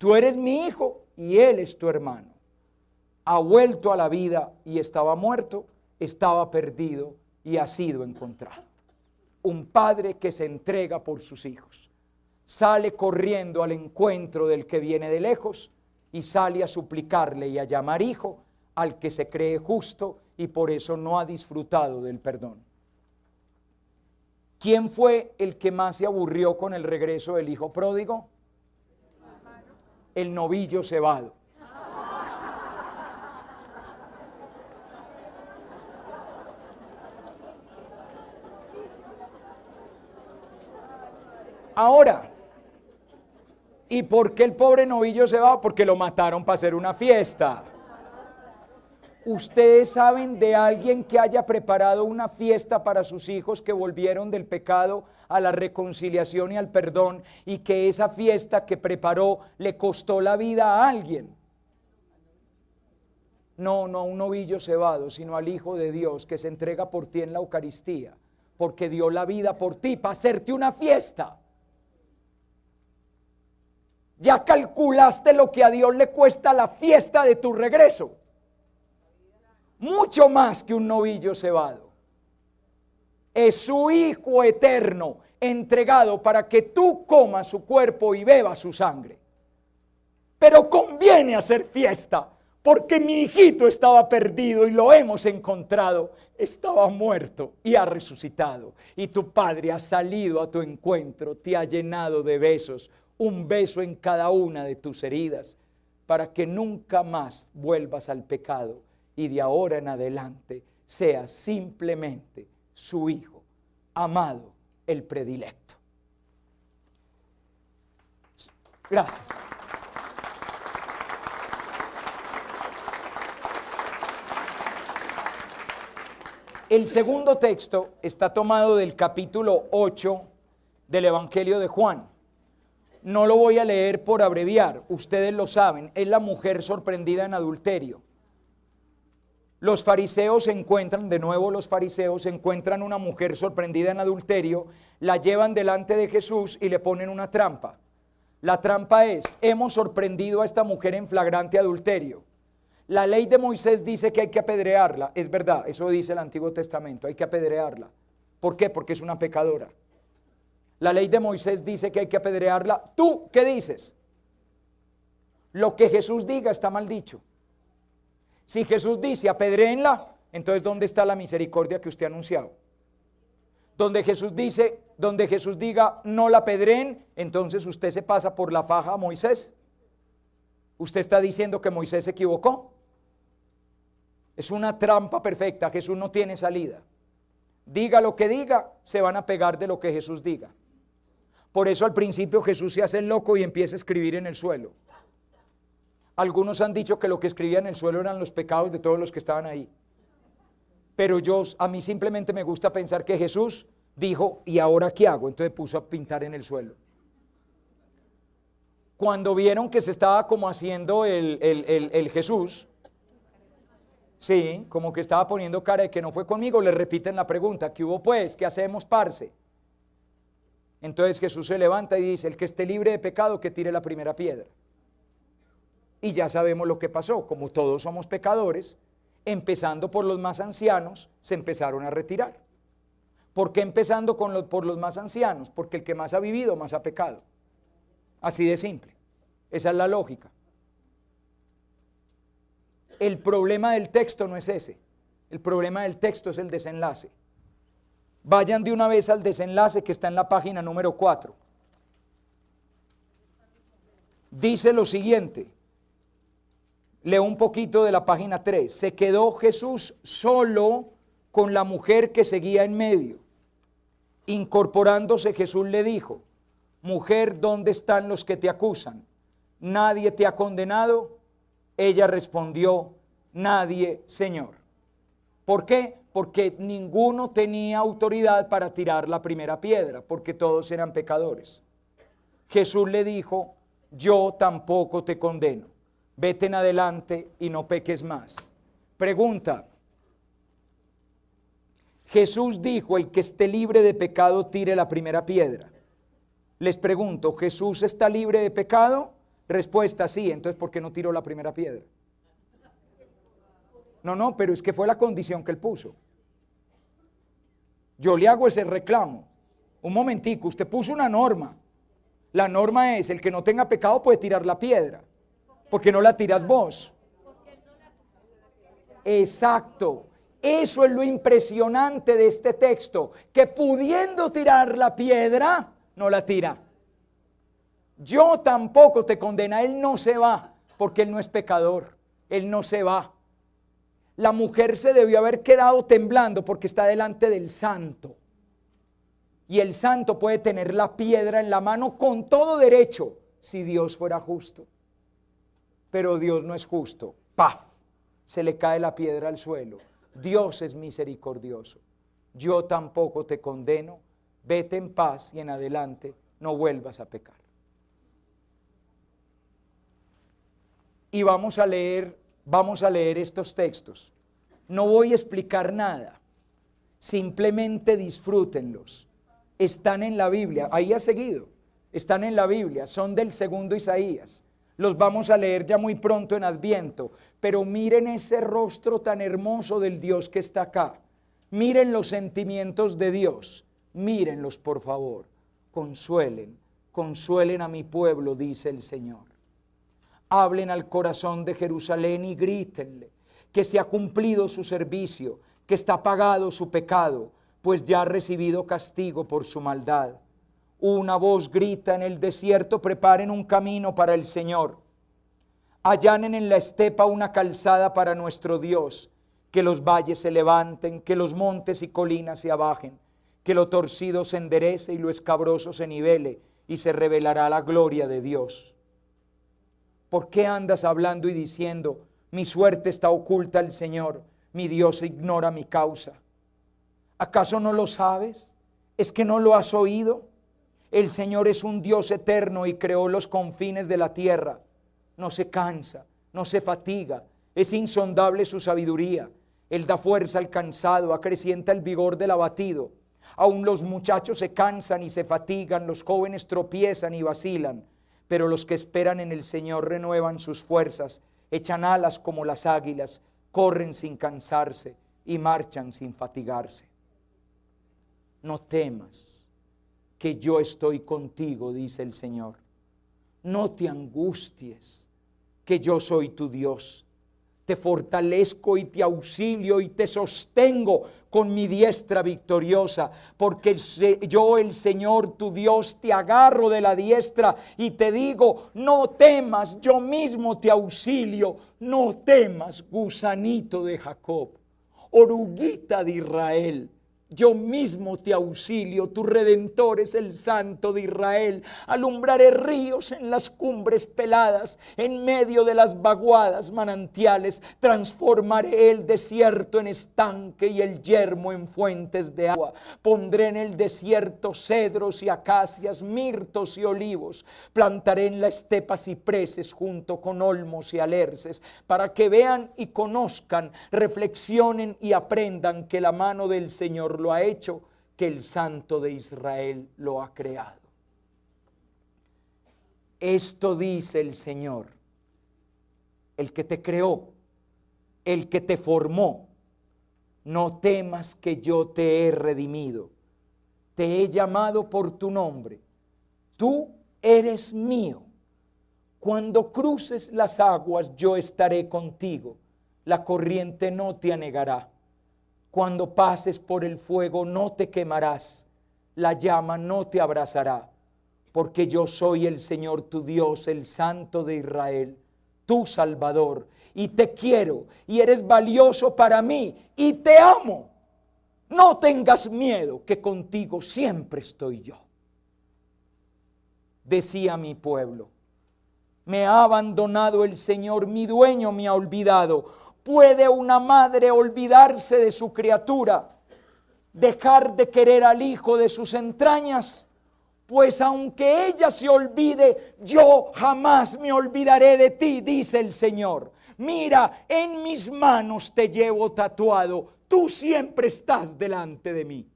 Tú eres mi hijo y él es tu hermano. Ha vuelto a la vida y estaba muerto, estaba perdido y ha sido encontrado. Un padre que se entrega por sus hijos. Sale corriendo al encuentro del que viene de lejos y sale a suplicarle y a llamar hijo al que se cree justo y por eso no ha disfrutado del perdón. ¿Quién fue el que más se aburrió con el regreso del hijo pródigo? El novillo cebado. Ahora, ¿y por qué el pobre novillo se va? Porque lo mataron para hacer una fiesta. ¿Ustedes saben de alguien que haya preparado una fiesta para sus hijos que volvieron del pecado a la reconciliación y al perdón y que esa fiesta que preparó le costó la vida a alguien? No, no a un novillo cebado, sino al Hijo de Dios que se entrega por ti en la Eucaristía, porque dio la vida por ti para hacerte una fiesta. Ya calculaste lo que a Dios le cuesta la fiesta de tu regreso. Mucho más que un novillo cebado. Es su Hijo eterno entregado para que tú comas su cuerpo y bebas su sangre. Pero conviene hacer fiesta, porque mi hijito estaba perdido y lo hemos encontrado. Estaba muerto y ha resucitado. Y tu Padre ha salido a tu encuentro, te ha llenado de besos, un beso en cada una de tus heridas, para que nunca más vuelvas al pecado y de ahora en adelante seas simplemente su hijo, amado, el predilecto. Gracias. El segundo texto está tomado del capítulo 8 del Evangelio de Juan. No lo voy a leer por abreviar, ustedes lo saben, es la mujer sorprendida en adulterio. Los fariseos encuentran una mujer sorprendida en adulterio, la llevan delante de Jesús y le ponen una trampa. La trampa es, hemos sorprendido a esta mujer en flagrante adulterio. La ley de Moisés dice que hay que apedrearla, es verdad, eso dice el Antiguo Testamento, hay que apedrearla. ¿Por qué? Porque es una pecadora. La ley de Moisés dice que hay que apedrearla. ¿Tú qué dices? Lo que Jesús diga está mal dicho. Si Jesús dice apedréenla, entonces ¿dónde está la misericordia que usted ha anunciado? Donde Jesús diga no la apedreen, entonces usted se pasa por la faja a Moisés. Usted está diciendo que Moisés se equivocó. Es una trampa perfecta, Jesús no tiene salida. Diga lo que diga, se van a pegar de lo que Jesús diga. Por eso al principio Jesús se hace el loco y empieza a escribir en el suelo. Algunos han dicho que lo que escribía en el suelo eran los pecados de todos los que estaban ahí. Pero a mí simplemente me gusta pensar que Jesús dijo, ¿y ahora qué hago? Entonces puso a pintar en el suelo. Cuando vieron que se estaba como haciendo el Jesús, sí, como que estaba poniendo cara de que no fue conmigo, le repiten la pregunta, ¿qué hubo pues? ¿Qué hacemos, parce? Entonces Jesús se levanta y dice, el que esté libre de pecado, que tire la primera piedra. Y ya sabemos lo que pasó, como todos somos pecadores, empezando por los más ancianos, se empezaron a retirar. ¿Por qué empezando por los más ancianos? Porque el que más ha vivido, más ha pecado. Así de simple. Esa es la lógica. El problema del texto no es ese. El problema del texto es el desenlace. Vayan de una vez al desenlace que está en la página número 4. Dice lo siguiente. Leo un poquito de la página 3. Se quedó Jesús solo con la mujer que seguía en medio. Incorporándose Jesús le dijo, mujer, ¿dónde están los que te acusan? ¿Nadie te ha condenado? Ella respondió, nadie, Señor. ¿Por qué? Porque ninguno tenía autoridad para tirar la primera piedra, porque todos eran pecadores. Jesús le dijo, yo tampoco te condeno. Vete en adelante y no peques más. Pregunta. Jesús dijo, el que esté libre de pecado tire la primera piedra. Les pregunto, ¿Jesús está libre de pecado? Respuesta, sí. Entonces, ¿por qué no tiró la primera piedra? No, pero es que fue la condición que él puso. Yo le hago ese reclamo. Un momentico, usted puso una norma. La norma es, el que no tenga pecado puede tirar la piedra. ¿Por qué no la tiras vos? Exacto. Eso es lo impresionante de este texto, que pudiendo tirar la piedra, no la tira. Yo tampoco te condena, él no se va, porque él no es pecador, él no se va. La mujer se debió haber quedado temblando porque está delante del santo. Y el santo puede tener la piedra en la mano con todo derecho, si Dios fuera justo. Pero Dios no es justo. ¡Paf! Se le cae la piedra al suelo. Dios es misericordioso. Yo tampoco te condeno. Vete en paz y en adelante no vuelvas a pecar. Y vamos a leer estos textos. No voy a explicar nada. Simplemente disfrútenlos. Están en la Biblia. Ahí ha seguido. Están en la Biblia. Son del segundo Isaías. Los vamos a leer ya muy pronto en Adviento, pero miren ese rostro tan hermoso del Dios que está acá. Miren los sentimientos de Dios. Mírenlos, por favor. Consuelen, consuelen a mi pueblo, dice el Señor. Hablen al corazón de Jerusalén y grítenle que se ha cumplido su servicio, que está pagado su pecado, pues ya ha recibido castigo por su maldad. Una voz grita en el desierto, preparen un camino para el Señor. Allanen en la estepa una calzada para nuestro Dios. Que los valles se levanten, que los montes y colinas se abajen, que lo torcido se enderece y lo escabroso se nivele, y se revelará la gloria de Dios. ¿Por qué andas hablando y diciendo, mi suerte está oculta al Señor, mi Dios ignora mi causa? ¿Acaso no lo sabes? ¿Es que no lo has oído? El Señor es un Dios eterno y creó los confines de la tierra. No se cansa, no se fatiga, es insondable su sabiduría. Él da fuerza al cansado, acrecienta el vigor del abatido. Aún los muchachos se cansan y se fatigan, los jóvenes tropiezan y vacilan. Pero los que esperan en el Señor renuevan sus fuerzas, echan alas como las águilas, corren sin cansarse y marchan sin fatigarse. No temas, que yo estoy contigo, dice el Señor. No te angusties, que yo soy tu Dios. Te fortalezco y te auxilio y te sostengo con mi diestra victoriosa, porque yo, el Señor tu Dios, te agarro de la diestra y te digo, no temas, yo mismo te auxilio. No temas, gusanito de Jacob, oruguita de Israel. Yo mismo te auxilio, tu Redentor es el Santo de Israel. Alumbraré ríos en las cumbres peladas, en medio de las vaguadas manantiales. Transformaré el desierto en estanque y el yermo en fuentes de agua. Pondré en el desierto cedros y acacias, mirtos y olivos. Plantaré en la estepa cipreses junto con olmos y alerces, para que vean y conozcan, reflexionen y aprendan que la mano del Señor lo ha hecho, que el Santo de Israel lo ha creado. Esto dice el Señor, el que te creó, el que te formó. No temas, que yo te he redimido, te he llamado por tu nombre, tú eres mío. Cuando cruces las aguas yo estaré contigo, la corriente no te anegará. Cuando pases por el fuego no te quemarás, la llama no te abrazará, porque yo soy el Señor tu Dios, el Santo de Israel, tu Salvador, y te quiero, y eres valioso para mí, y te amo. No tengas miedo, que contigo siempre estoy yo. Decía mi pueblo, me ha abandonado el Señor, mi dueño me ha olvidado. ¿Puede una madre olvidarse de su criatura, dejar de querer al hijo de sus entrañas? Pues aunque ella se olvide, yo jamás me olvidaré de ti, dice el Señor. Mira, en mis manos te llevo tatuado, tú siempre estás delante de mí.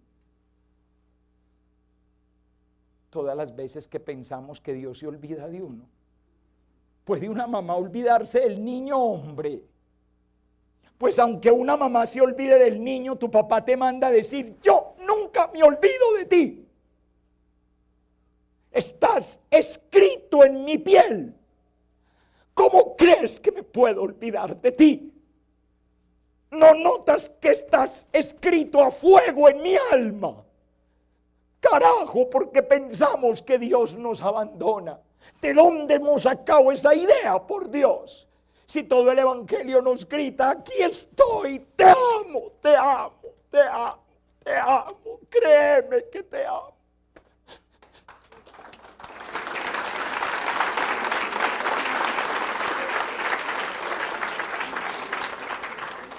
Todas las veces que pensamos que Dios se olvida de uno, ¿Puede una mamá olvidarse del niño, hombre? Pues aunque una mamá se olvide del niño, tu papá te manda a decir: yo nunca me olvido de ti. Estás escrito en mi piel. ¿Cómo crees que me puedo olvidar de ti? ¿No notas que estás escrito a fuego en mi alma? Carajo, porque pensamos que Dios nos abandona. ¿De dónde hemos sacado esa idea, por Dios? Si todo el evangelio nos grita: aquí estoy, te amo, te amo, te amo, te amo, créeme que te amo.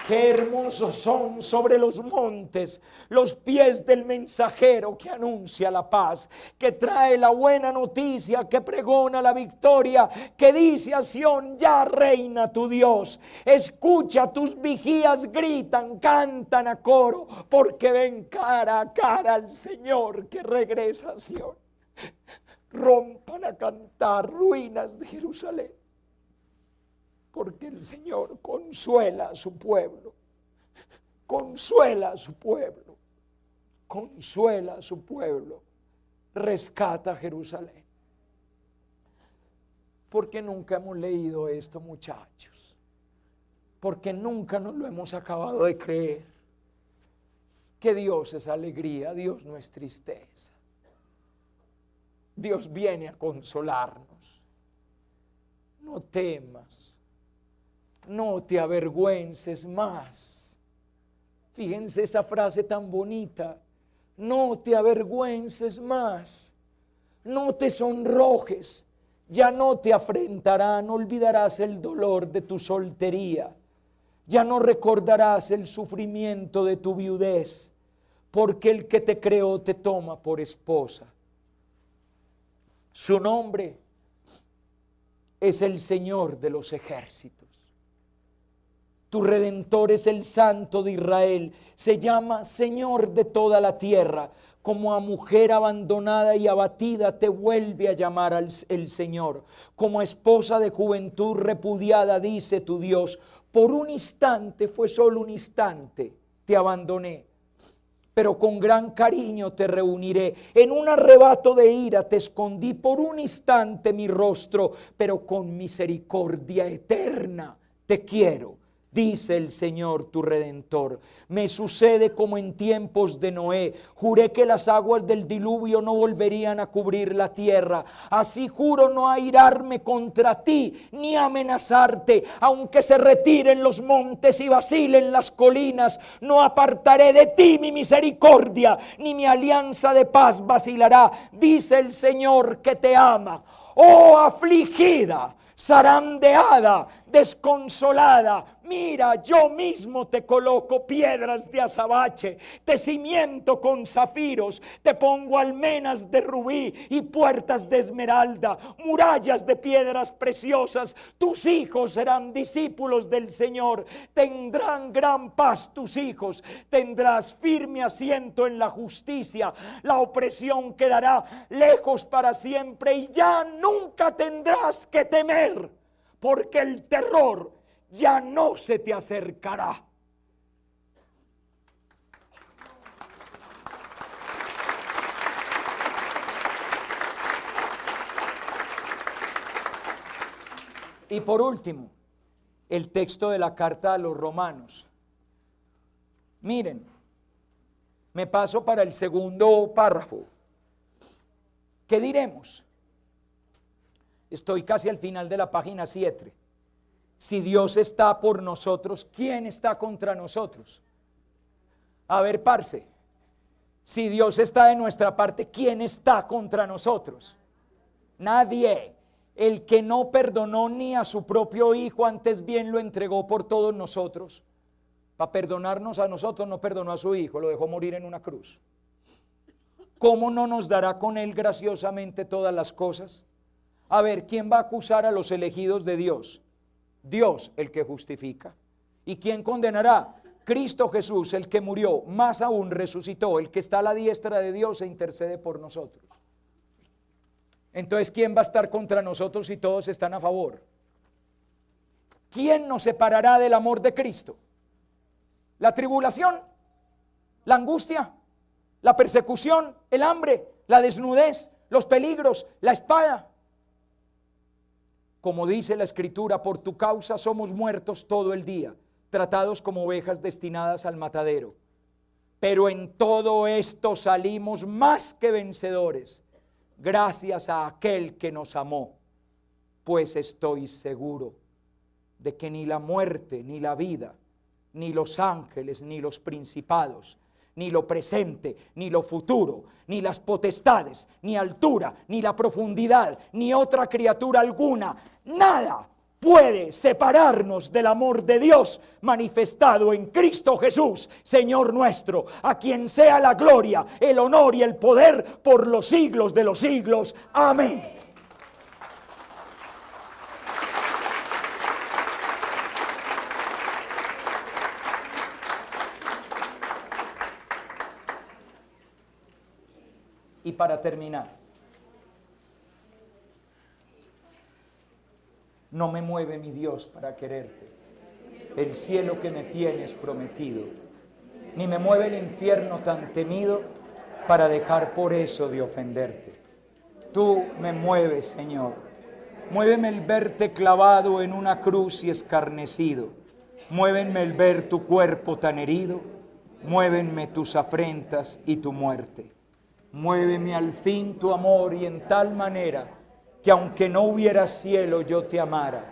Qué hermosos son sobre los montes los pies del mensajero que anuncia la paz, que trae la buena noticia, que pregona la victoria, que dice a Sión: ya reina tu Dios. Escucha, tus vigías gritan, cantan a coro, porque ven cara a cara al Señor que regresa a Sión. Rompan a cantar, ruinas de Jerusalén, porque el Señor consuela a su pueblo, consuela a su pueblo, consuela a su pueblo, rescata a Jerusalén. Porque nunca hemos leído esto, muchachos, porque nunca nos lo hemos acabado de creer, que Dios es alegría, Dios no es tristeza. Dios viene a consolarnos. No temas, no te avergüences más. Fíjense esa frase tan bonita: no te avergüences más, no te sonrojes, ya no te afrentarán, olvidarás el dolor de tu soltería, ya no recordarás el sufrimiento de tu viudez, porque el que te creó te toma por esposa. Su nombre es el Señor de los ejércitos. Tu Redentor es el Santo de Israel. Se llama Señor de toda la tierra. Como a mujer abandonada y abatida te vuelve a llamar el Señor. Como a esposa de juventud repudiada dice tu Dios: por un instante, fue solo un instante, te abandoné, pero con gran cariño te reuniré. En un arrebato de ira te escondí por un instante mi rostro, pero con misericordia eterna te quiero, dice el Señor tu Redentor. Me sucede como en tiempos de Noé. Juré que las aguas del diluvio no volverían a cubrir la tierra. Así juro no airarme contra ti ni amenazarte. Aunque se retiren los montes y vacilen las colinas, no apartaré de ti mi misericordia, ni mi alianza de paz vacilará, dice el Señor que te ama. Oh afligida, zarandeada, desconsolada, mira, yo mismo te coloco piedras de azabache, te cimiento con zafiros, te pongo almenas de rubí y puertas de esmeralda, murallas de piedras preciosas. Tus hijos serán discípulos del Señor, tendrán gran paz tus hijos, tendrás firme asiento en la justicia, la opresión quedará lejos para siempre y ya nunca tendrás que temer, porque el terror ya no se te acercará. Y por último, el texto de la carta a los Romanos. Miren, me paso para el segundo párrafo. ¿Qué diremos? Estoy casi al final de la página 7. Si Dios está por nosotros, ¿quién está contra nosotros? A ver, parce, si Dios está de nuestra parte, ¿quién está contra nosotros? Nadie. El que no perdonó ni a su propio Hijo, antes bien lo entregó por todos nosotros. Para perdonarnos a nosotros, no perdonó a su Hijo, lo dejó morir en una cruz. ¿Cómo no nos dará con Él graciosamente todas las cosas? A ver, ¿quién va a acusar a los elegidos de Dios? Dios, el que justifica. ¿Y quién condenará? Cristo Jesús, el que murió, más aún resucitó, el que está a la diestra de Dios e intercede por nosotros. Entonces, ¿quién va a estar contra nosotros si todos están a favor? ¿quién nos separará del amor de Cristo? ¿La tribulación? ¿La angustia? ¿La persecución? ¿El hambre? ¿La desnudez? ¿Los peligros? ¿La espada? Como dice la Escritura, por tu causa somos muertos todo el día, tratados como ovejas destinadas al matadero. Pero en todo esto salimos más que vencedores, gracias a aquel que nos amó. Pues estoy seguro de que ni la muerte, ni la vida, ni los ángeles, ni los principados, ni lo presente, ni lo futuro, ni las potestades, ni altura, ni la profundidad, ni otra criatura alguna, nada puede separarnos del amor de Dios manifestado en Cristo Jesús, Señor nuestro, a quien sea la gloria, el honor y el poder por los siglos de los siglos. Amén. Y para terminar, no me mueve mi Dios para quererte, el cielo que me tienes prometido, ni me mueve el infierno tan temido para dejar por eso de ofenderte. Tú me mueves, Señor, muéveme el verte clavado en una cruz y escarnecido, muévenme el ver tu cuerpo tan herido, muévenme tus afrentas y tu muerte. Muéveme al fin tu amor y en tal manera que aunque no hubiera cielo yo te amara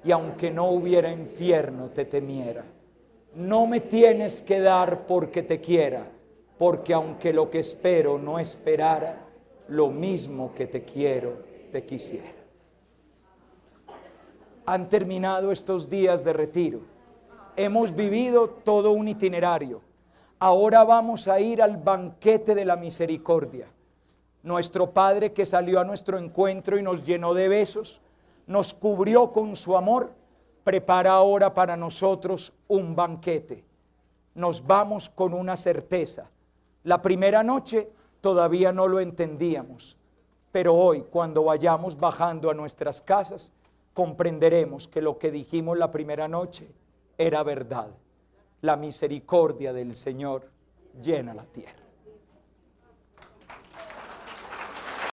y aunque no hubiera infierno te temiera. No me tienes que dar porque te quiera, porque aunque lo que espero no esperara, lo mismo que te quiero te quisiera. Han terminado estos días de retiro. Hemos vivido todo un itinerario. Ahora vamos a ir al banquete de la misericordia. Nuestro Padre, que salió a nuestro encuentro y nos llenó de besos, nos cubrió con su amor, prepara ahora para nosotros un banquete. Nos vamos con una certeza. La primera noche todavía no lo entendíamos, pero hoy, cuando vayamos bajando a nuestras casas, comprenderemos que lo que dijimos la primera noche era verdad. La misericordia del Señor llena la tierra.